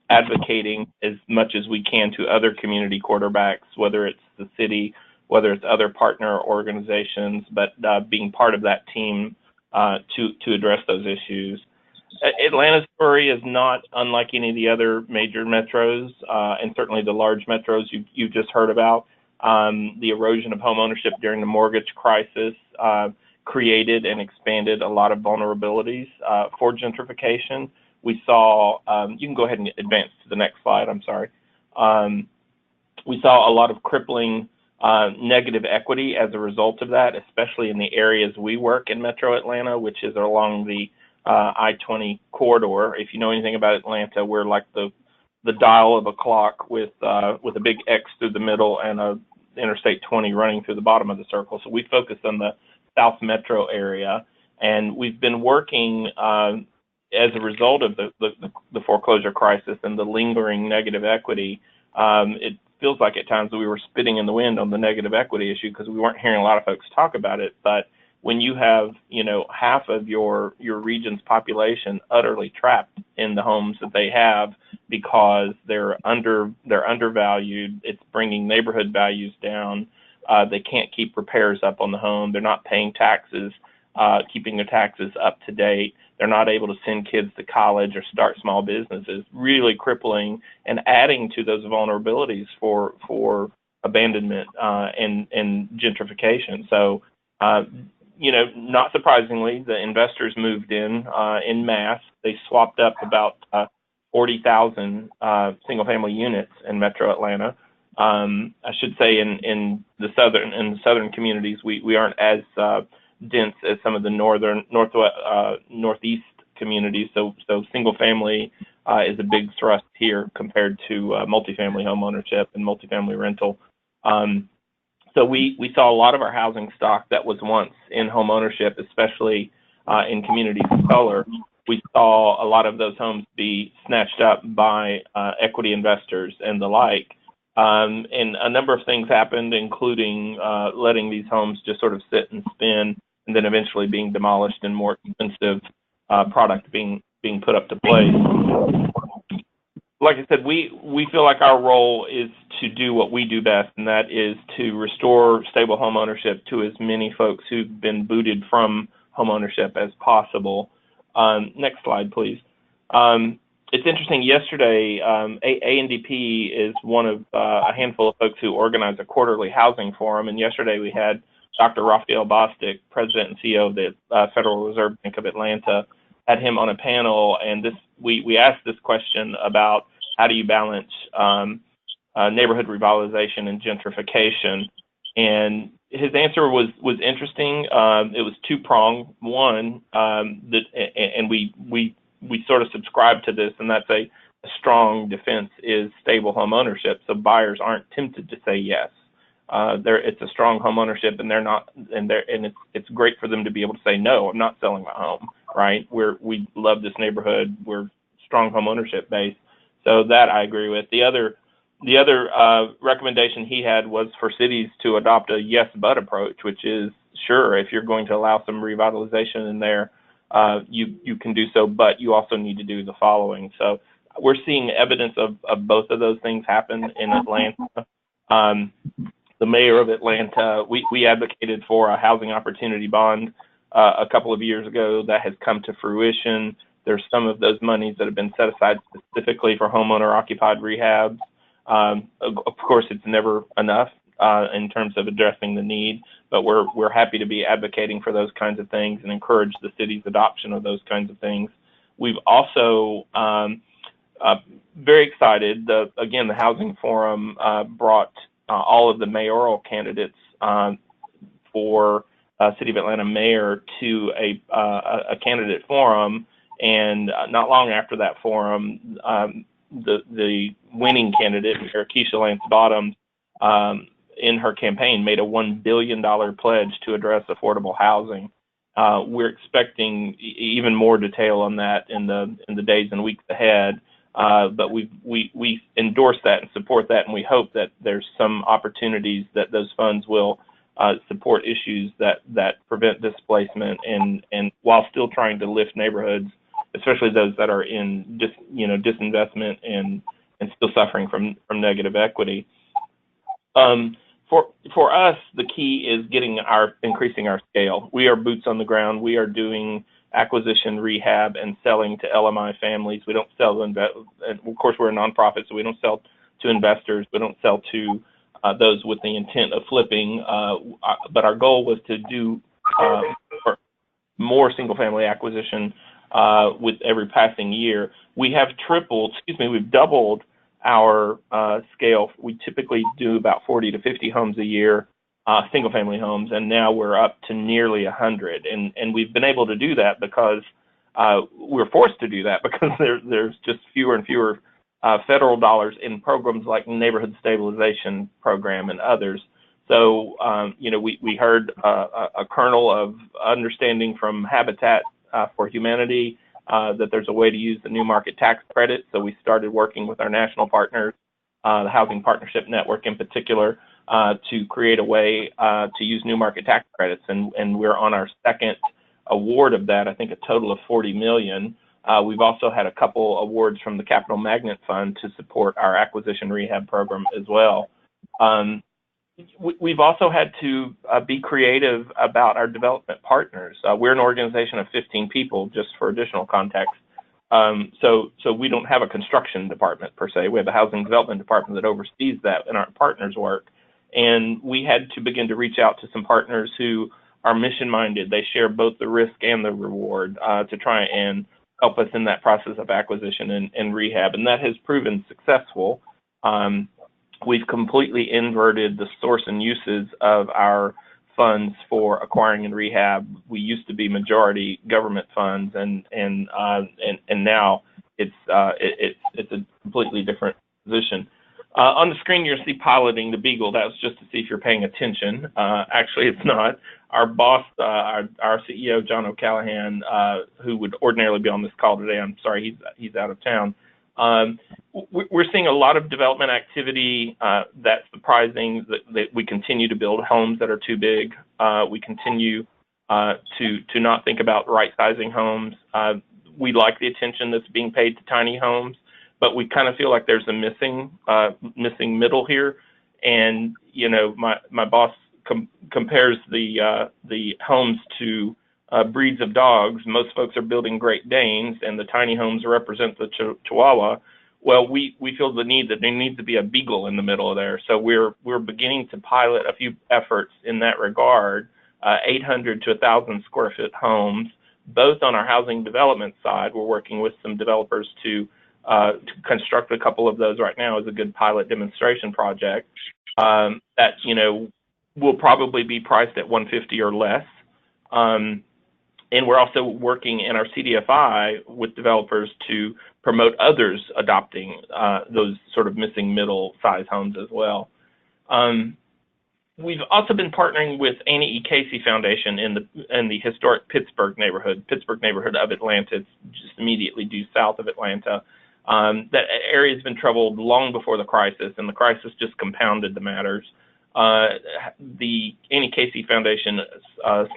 F: advocating as much as we can to other community quarterbacks, whether it's the city, whether it's other partner organizations, but being part of that team to address those issues. Atlanta's story is not unlike any of the other major metros, and certainly the large metros you've just heard about. The erosion of homeownership during the mortgage crisis created and expanded a lot of vulnerabilities for gentrification. We saw, you can go ahead and advance to the next slide, I'm sorry. We saw a lot of crippling negative equity as a result of that, especially in the areas we work in Metro Atlanta, which is along the I-20 corridor. If you know anything about Atlanta, we're like the dial of a clock with a big X through the middle and a Interstate 20 running through the bottom of the circle. So we focus on the South Metro area, and we've been working as a result of the foreclosure crisis and the lingering negative equity. It feels like at times that we were spitting in the wind on the negative equity issue because we weren't hearing a lot of folks talk about it. But when you have, half of your region's population utterly trapped in the homes that they have because they're undervalued, it's bringing neighborhood values down. They can't keep repairs up on the home. They're not paying taxes, keeping their taxes up to date. They're not able to send kids to college or start small businesses, really crippling and adding to those vulnerabilities for abandonment and gentrification. So, not surprisingly, the investors moved in mass. They swapped up about 40,000 single-family units in Metro Atlanta. I should say in the southern communities, we aren't as dense as some of the northeast communities. So single family is a big thrust here compared to multifamily homeownership and multifamily rental. So we saw a lot of our housing stock that was once in homeownership, especially in communities of color. We saw a lot of those homes be snatched up by equity investors and the like. And a number of things happened, including letting these homes just sort of sit and spin, and then eventually being demolished and more expensive product being put up to place. Like I said, we feel like our role is to do what we do best, and that is to restore stable home ownership to as many folks who've been booted from home ownership as possible. Next slide, please. It's interesting, yesterday, ANDP is one of a handful of folks who organize a quarterly housing forum, and yesterday we had Dr. Raphael Bostic, President and CEO of the Federal Reserve Bank of Atlanta, had him on a panel, and we asked this question about how do you balance neighborhood revitalization and gentrification, and his answer was interesting. It was two-pronged. One, and we sort of subscribe to this, and that's a strong defense is stable home ownership. So buyers aren't tempted to say yes. It's a strong home ownership, and it's great for them to be able to say no. I'm not selling my home. Right? We love this neighborhood. We're strong home ownership base. So that I agree with. The other recommendation he had was for cities to adopt a yes but approach, which is, sure, if you're going to allow some revitalization in there, you can do so, but you also need to do the following. So we're seeing evidence of both of those things happen in Atlanta. The mayor of Atlanta, we advocated for a housing opportunity bond a couple of years ago. That has come to fruition. There's some of those monies that have been set aside specifically for homeowner-occupied rehabs. Of course, it's never enough in terms of addressing the need, but we're happy to be advocating for those kinds of things and encourage the city's adoption of those kinds of things. We've also very excited. Again, the Housing Forum brought all of the mayoral candidates for City of Atlanta mayor to a candidate forum, and not long after that forum, the winning candidate, Mayor Keisha Lance Bottoms, in her campaign made a $1 billion pledge to address affordable housing. We're expecting even more detail on that in the days and weeks ahead. But we endorse that and support that, and we hope that there's some opportunities that those funds will support issues that prevent displacement and while still trying to lift neighborhoods, especially those that are in disinvestment and still suffering from negative equity. For us, the key is increasing our scale. We are boots on the ground. We are doing acquisition, rehab, and selling to LMI families. We don't sell to of course, we're a nonprofit, so we don't sell to investors. We don't sell to those with the intent of flipping. But our goal was to do more single-family acquisition with every passing year. We've doubled our scale. We typically do about 40 to 50 homes a year, single-family homes, and now we're up to nearly 100. And we've been able to do that because we're forced to do that because there's just fewer and fewer federal dollars in programs like Neighborhood Stabilization Program and others. So, we heard a kernel of understanding from Habitat for Humanity that there's a way to use the new market tax credit. So we started working with our national partners, the Housing Partnership Network in particular, to create a way to use new market tax credits. And we're on our second award of that, I think a total of $40 million. We've also had a couple awards from the Capital Magnet Fund to support our acquisition rehab program as well. We've also had to be creative about our development partners. We're an organization of 15 people, just for additional context. So we don't have a construction department per se. We have a housing development department that oversees that and our partners' work. And we had to begin to reach out to some partners who are mission-minded. They share both the risk and the reward to try and help us in that process of acquisition and rehab. And that has proven successful. We've completely inverted the source and uses of our funds for acquiring and rehab. We used to be majority government funds, and now it's a completely different position. On the screen, you'll see piloting the Beagle. That was just to see if you're paying attention. Actually, it's not. Our boss, our CEO, John O'Callahan, who would ordinarily be on this call today, I'm sorry, he's out of town. We're seeing a lot of development activity that's surprising, that we continue to build homes that are too big. We continue to not think about right-sizing homes. We like the attention that's being paid to tiny homes, but we kind of feel like there's a missing middle here. And, my boss compares the homes to breeds of dogs. Most folks are building Great Danes, and the tiny homes represent the Chihuahua. Well, we feel the need that there needs to be a Beagle in the middle of there. So we're beginning to pilot a few efforts in that regard, 800 to 1,000 square foot homes, both on our housing development side. We're working with some developers to construct a couple of those right now as a good pilot demonstration project that, will probably be priced at $150 or less. And we're also working in our CDFI with developers to promote others adopting those sort of missing middle size homes as well. We've also been partnering with Annie E. Casey Foundation in the historic Pittsburgh neighborhood of Atlanta. It's just immediately due south of Atlanta. That area has been troubled long before the crisis, and the crisis just compounded the matters. The Annie Casey Foundation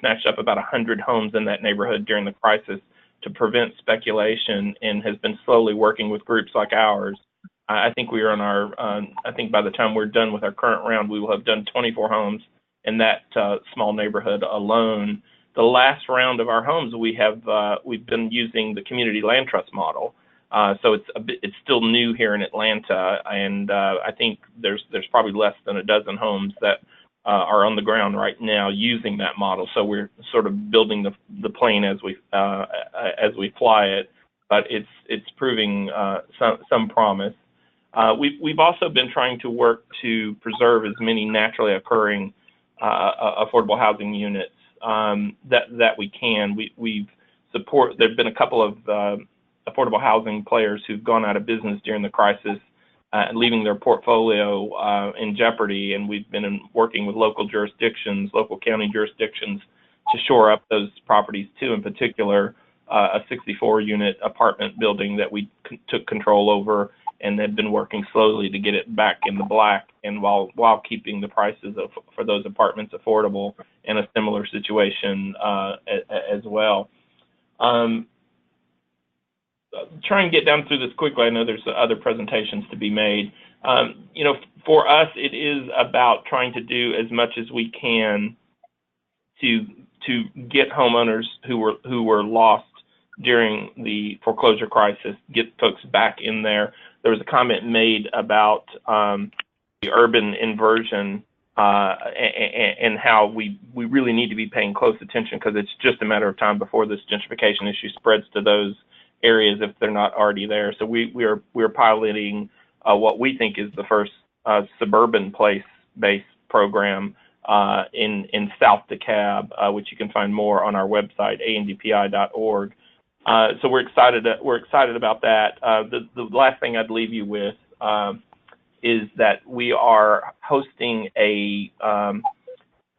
F: snatched up about 100 homes in that neighborhood during the crisis to prevent speculation, and has been slowly working with groups like ours. I think we are on our, I think by the time we're done with our current round, we will have done 24 homes in that small neighborhood alone. The last round of our homes, we've been using the community land trust model. So it's still new here in Atlanta, and I think there's probably less than a dozen homes that are on the ground right now using that model. So we're sort of building the plane as we fly it, but it's proving some promise. We've also been trying to work to preserve as many naturally occurring affordable housing units that we can. There've been a couple of affordable housing players who've gone out of business during the crisis, leaving their portfolio in jeopardy, and we've been working with local county jurisdictions to shore up those properties too. In particular, a 64-unit apartment building that we took control over, and they've been working slowly to get it back in the black, and while keeping the prices for those apartments affordable in a similar situation as well. Try and get down through this quickly. I know there's other presentations to be made. For us, it is about trying to do as much as we can to get homeowners who were lost during the foreclosure crisis, get folks back in there. There was a comment made about the urban inversion and how we really need to be paying close attention, because it's just a matter of time before this gentrification issue spreads to those areas if they're not already there. So we're piloting what we think is the first suburban place-based program in South DeKalb, which you can find more on our website, andpi.org. So we're excited about that. The last thing I'd leave you with is that we are hosting a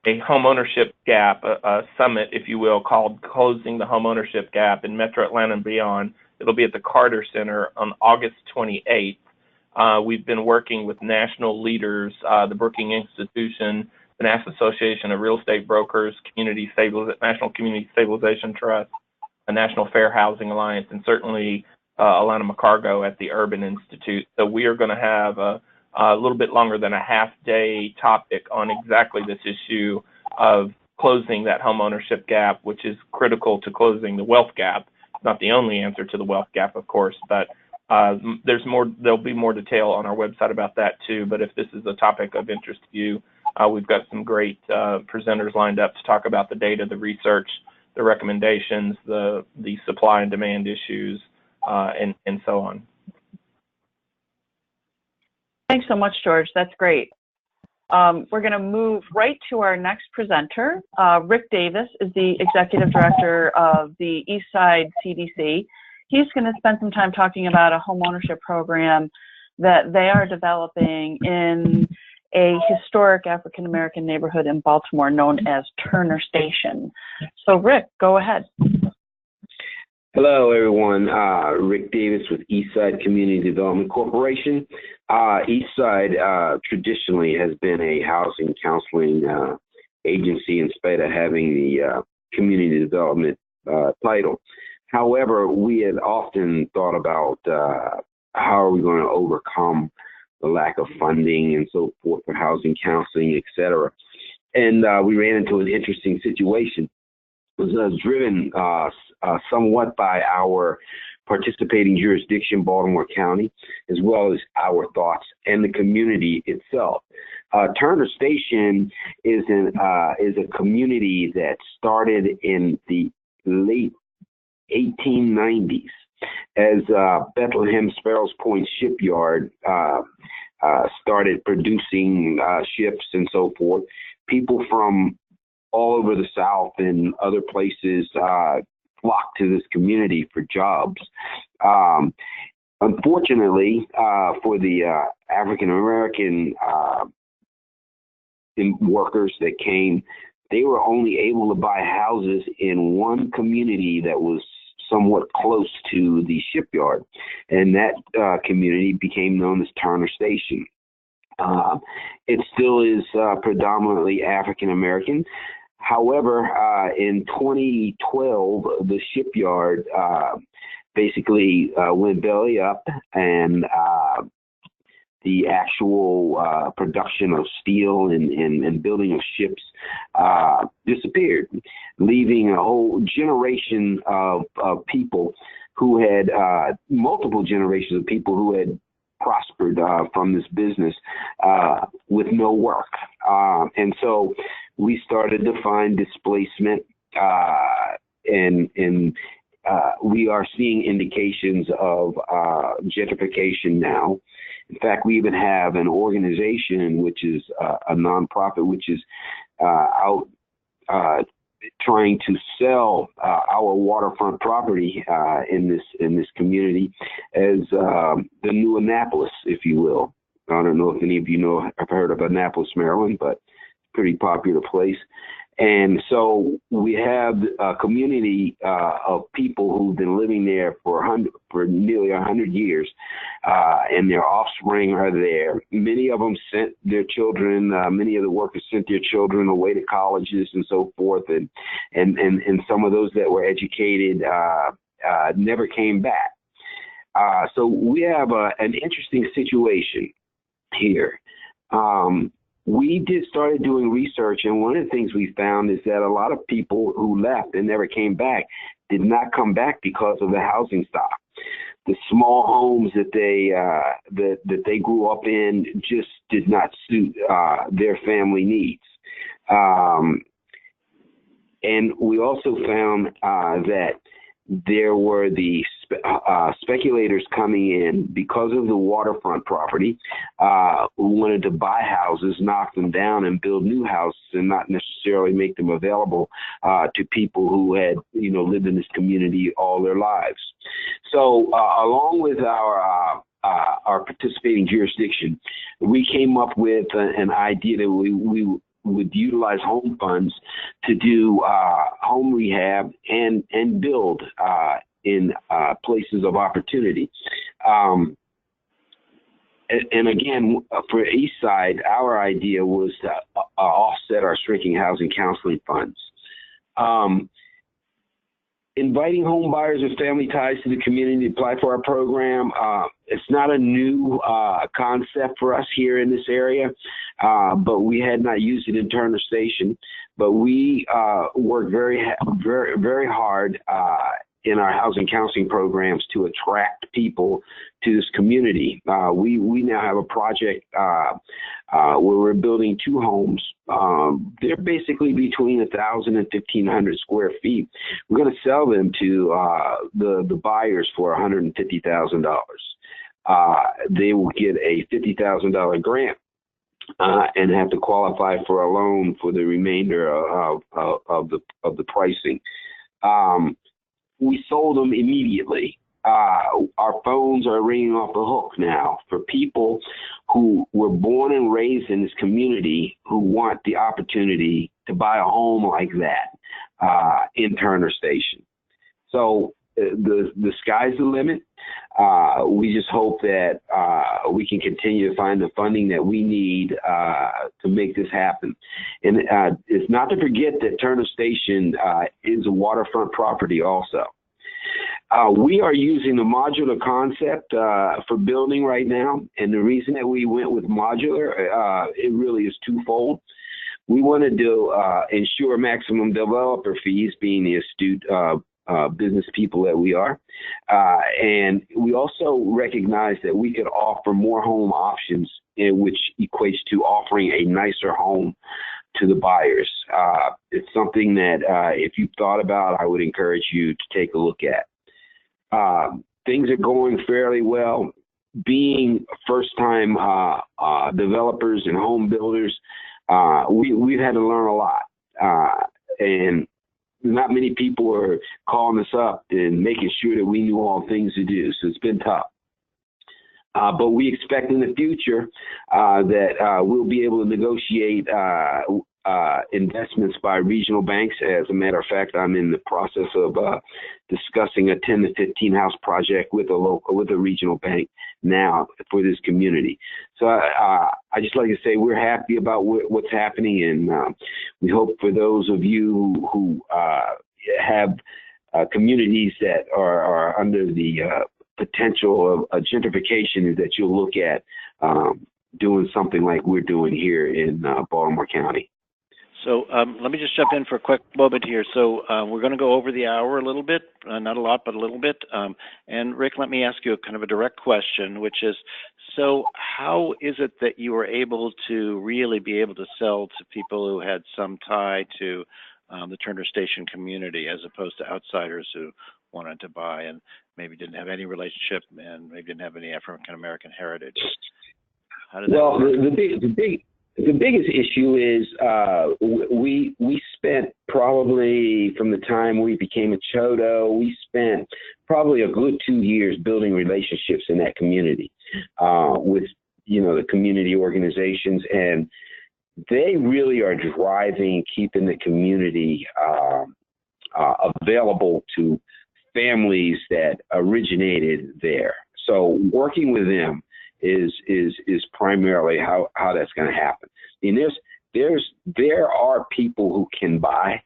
F: homeownership gap, a summit, if you will, called Closing the Homeownership Gap in Metro Atlanta and beyond. It'll be at the Carter Center on August 28th. We've been working with national leaders, the Brookings Institution, the National Association of Real Estate Brokers, National Community Stabilization Trust, the National Fair Housing Alliance, and certainly Alana McCargo at the Urban Institute. So we are going to have a little bit longer than a half-day topic on exactly this issue of closing that homeownership gap, which is critical to closing the wealth gap. It's not the only answer to the wealth gap, of course, but there'll be more detail on our website about that too. But if this is a topic of interest to you, we've got some great presenters lined up to talk about the data, the research, the recommendations, the supply and demand issues, and so on.
E: Thanks so much, George. That's great. We're going to move right to our next presenter. Rick Davis is the Executive Director of the Eastside CDC. He's going to spend some time talking about a homeownership program that they are developing in a historic African-American neighborhood in Baltimore known as Turner Station. So Rick, go ahead.
G: Hello, everyone. Rick Davis with Eastside Community Development Corporation. Eastside traditionally has been a housing counseling agency in spite of having the community development title. However, we had often thought about how are we going to overcome the lack of funding and so forth for housing counseling, et cetera. And we ran into an interesting situation. It was driven somewhat by our participating jurisdiction, Baltimore County, as well as our thoughts and the community itself. Turner Station is a community that started in the late 1890s as Bethlehem Sparrows Point Shipyard started producing ships and so forth. People from all over the South and other places flocked to this community for jobs. Unfortunately, for the African American workers that came, they were only able to buy houses in one community that was somewhat close to the shipyard, and that community became known as Turner Station. It still is predominantly African American. However, in 2012, the shipyard basically went belly up, and the actual production of steel and building of ships disappeared, leaving a whole generation of people who had multiple generations of people who had prospered from this business with no work. And so we started to find displacement, and we are seeing indications of gentrification now. In fact, we even have an organization, which is a nonprofit, which is out trying to sell our waterfront property in this community as the new Annapolis, if you will. I don't know if any of you have heard of Annapolis, Maryland, but it's a pretty popular place. And so we have a community of people who've been living there for nearly 100 years, and their offspring are there. Many of them sent their children. Many of the workers sent their children away to colleges and so forth, and some of those that were educated never came back. So we have an interesting situation here. We started doing research, and one of the things we found is that a lot of people who left and never came back did not come back because of the housing stock. The small homes that they grew up in just did not suit their family needs. And we also found that there were the speculators coming in because of the waterfront property, who wanted to buy houses, knock them down, and build new houses, and not necessarily make them available to people who had, lived in this community all their lives. So, along with our participating jurisdiction, we came up with an idea that we would utilize home funds to do home rehab and build in places of opportunity. And again, for Eastside, our idea was to offset our shrinking housing counseling funds. Inviting home buyers with family ties to the community to apply for our program. It's not a new concept for us here in this area, but we had not used it in Turner Station. But we work very, very, very hard in our housing counseling programs to attract people to this community. We now have a project where we're building 2 homes. They're basically between 1,000 and 1,500 square feet. We're going to sell them to the buyers for $150,000. They will get a $50,000 grant and have to qualify for a loan for the remainder of the pricing. We sold them immediately. Our phones are ringing off the hook now for people who were born and raised in this community who want the opportunity to buy a home like that in Turner Station. So the sky's the limit. We just hope that we can continue to find the funding that we need to make this happen. And it's not to forget that Turner Station is a waterfront property also. We are using the modular concept for building right now. And the reason that we went with modular, it really is twofold. We wanted to ensure maximum developer fees, being the astute business people that we are. And we also recognize that we could offer more home options, which equates to offering a nicer home to the buyers. It's something that if you've thought about, I would encourage you to take a look at. Things are going fairly well. Being first-time developers and home builders, we've had to learn a lot. And not many people are calling us up and making sure that we knew all things to do. So it's been tough. But we expect in the future that we'll be able to negotiate investments by regional banks. As a matter of fact, I'm in the process of discussing a 10 to 15 house project with a regional bank now for this community. So I just like to say we're happy about what's happening, and we hope for those of you who have communities that are under the potential of gentrification that you'll look at doing something like we're doing here in Baltimore County.
A: So let me just jump in for a quick moment here. So we're going to go over the hour a little bit, not a lot, but a little bit. And Rick, let me ask you a kind of a direct question, which is, so how is it that you were able to really be able to sell to people who had some tie to the Turner Station community as opposed to outsiders who wanted to buy and maybe didn't have any relationship and maybe didn't have any African American heritage? How did that work?
G: The biggest issue is we spent probably from the time we became a CHODO, we spent probably a good 2 years building relationships in that community with the community organizations, and they really are driving keeping the community available to families that originated there. So working with them is primarily how that's going to happen. And there are people who can buy.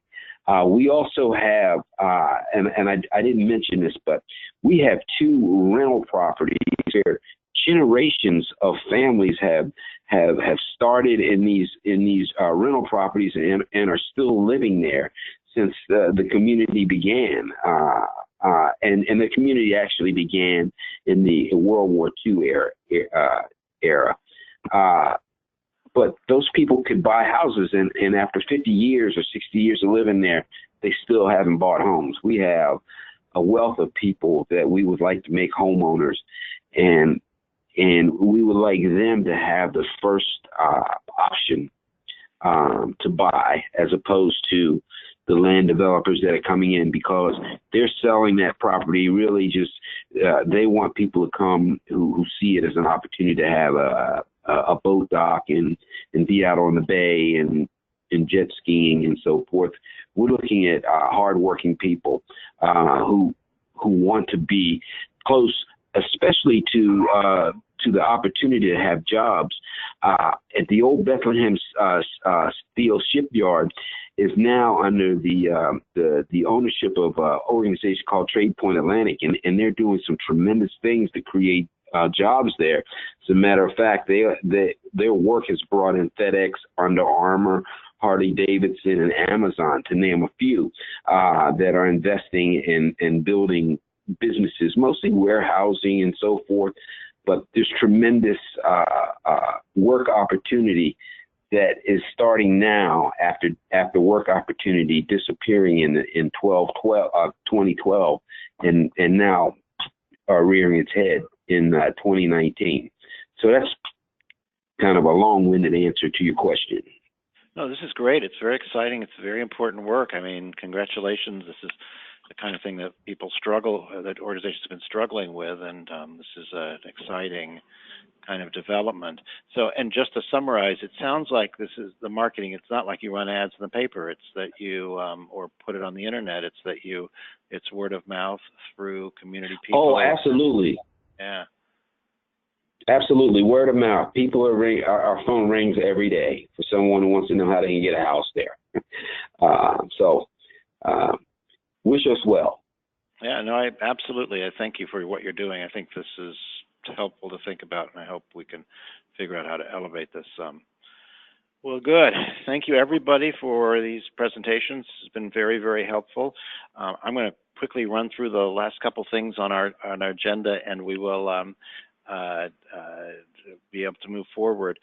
G: We also have, and I didn't mention this, but we have 2 rental properties where generations of families have started in these rental properties and are still living there since the community began. And the community actually began in the World War II era. But those people could buy houses, and after 50 years or 60 years of living there, they still haven't bought homes. We have a wealth of people that we would like to make homeowners, and we would like them to have the first option to buy, as opposed to the land developers that are coming in, because they're selling that property really just, they want people to come who see it as an opportunity to have a boat dock and be out on the bay and jet skiing and so forth. We're looking at hardworking people who want to be close, especially to the opportunity to have jobs. At the old Bethlehem Steel Shipyard is now under the ownership of an organization called Trade Point Atlantic, and they're doing some tremendous things to create jobs there. As a matter of fact, their work has brought in FedEx, Under Armour, Harley Davidson, and Amazon, to name a few, that are investing in building businesses, mostly warehousing and so forth. But there's tremendous work opportunity that is starting now after work opportunity disappearing in 2012 and now rearing its head in 2019. So that's kind of a long-winded answer to your question.
A: No, this is great. It's very exciting. It's very important work. I mean, congratulations. This is the kind of thing that that organizations have been struggling with, and this is an exciting kind of development. So, and just to summarize, it sounds like this is the marketing. It's not like you run ads in the paper. It's that you, or put it on the internet. It's that it's word of mouth through community people.
G: Oh, absolutely.
A: Yeah.
G: Absolutely, word of mouth. People our phone rings every day for someone who wants to know how they can get a house there. So wish us well.
A: Yeah, no, absolutely. I thank you for what you're doing. I think this is helpful to think about, and I hope we can figure out how to elevate this. Well, good. Thank you, everybody, for these presentations. It's been very, very helpful. I'm going to quickly run through the last couple things on our agenda, and we will be able to move forward.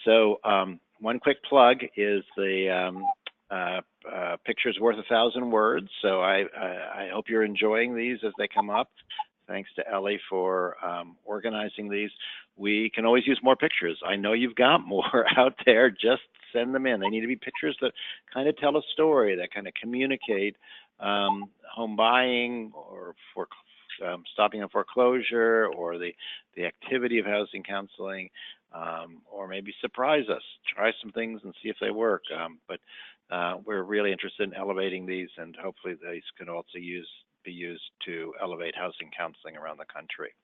A: So one quick plug is the picture's worth 1,000 words. So I hope you're enjoying these as they come up. Thanks to Ellie for organizing these. We can always use more pictures. I know you've got more out there. Just send them in. They need to be pictures that kind of tell a story, that kind of communicate home buying or stopping a foreclosure or the activity of housing counseling. or maybe surprise us, try some things and see if they work. But we're really interested in elevating these, and hopefully these can also be used to elevate housing counseling around the country.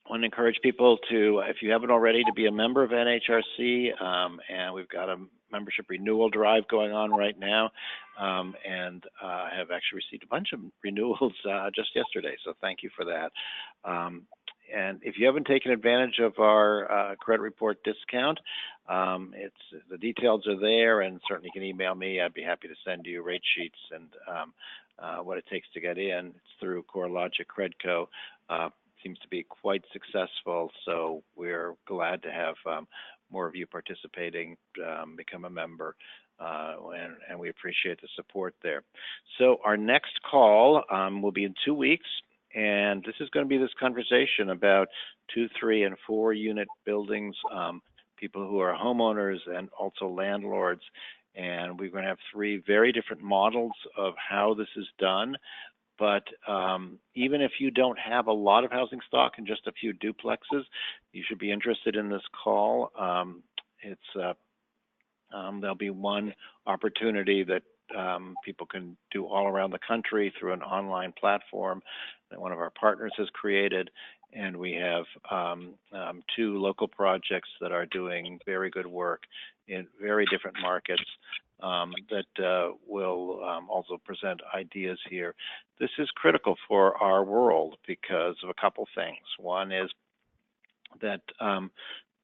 A: I want to encourage people to, if you haven't already, to be a member of NHRC, and we've got a membership renewal drive going on right now, and I have actually received a bunch of renewals just yesterday, so thank you for that. And if you haven't taken advantage of our credit report discount, the details are there, and certainly you can email me. I'd be happy to send you rate sheets and what it takes to get in. It's through CoreLogic Credco. Seems to be quite successful, so we're glad to have more of you participating, become a member, and we appreciate the support there. So our next call will be in 2 weeks, and this is going to be this conversation about 2, 3, and 4 unit buildings, people who are homeowners and also landlords, and we're going to have 3 very different models of how this is done. But even if you don't have a lot of housing stock and just a few duplexes, you should be interested in this call. There'll be one opportunity that people can do all around the country through an online platform that one of our partners has created. And we have 2 local projects that are doing very good work in very different markets that will also present ideas here. This is critical for our world because of a couple things. One is that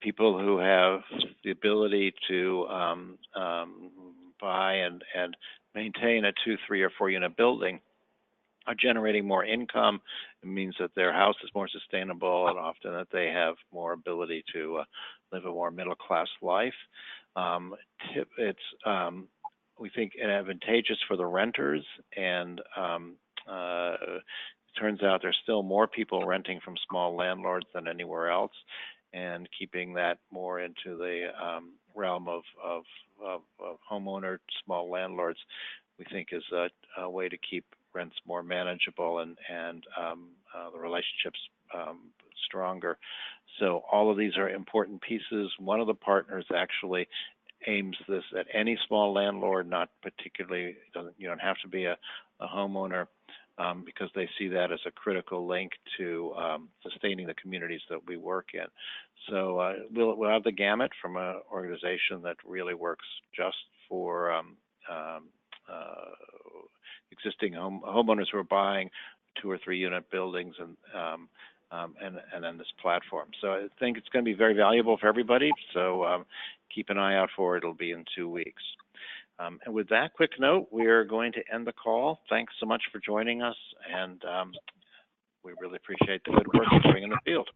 A: people who have the ability to buy and maintain a 2, 3, or 4 unit building are generating more income. It means that their house is more sustainable, and often that they have more ability to live a more middle class life. It's we think advantageous for the renters, and it turns out there's still more people renting from small landlords than anywhere else, and keeping that more into the realm of homeowner small landlords, we think is a way to keep rents more manageable and the relationships stronger. So all of these are important pieces. One of the partners actually aims this at any small landlord, not particularly, you don't have to be a homeowner, because they see that as a critical link to sustaining the communities that we work in. So we'll have the gamut from an organization that really works just for existing homeowners who are buying 2 or 3 unit buildings, and then this platform. So I think it's going to be very valuable for everybody. So keep an eye out for it. It'll be in 2 weeks. And with that quick note, we're going to end the call. Thanks so much for joining us, and we really appreciate the good work you're doing in the field.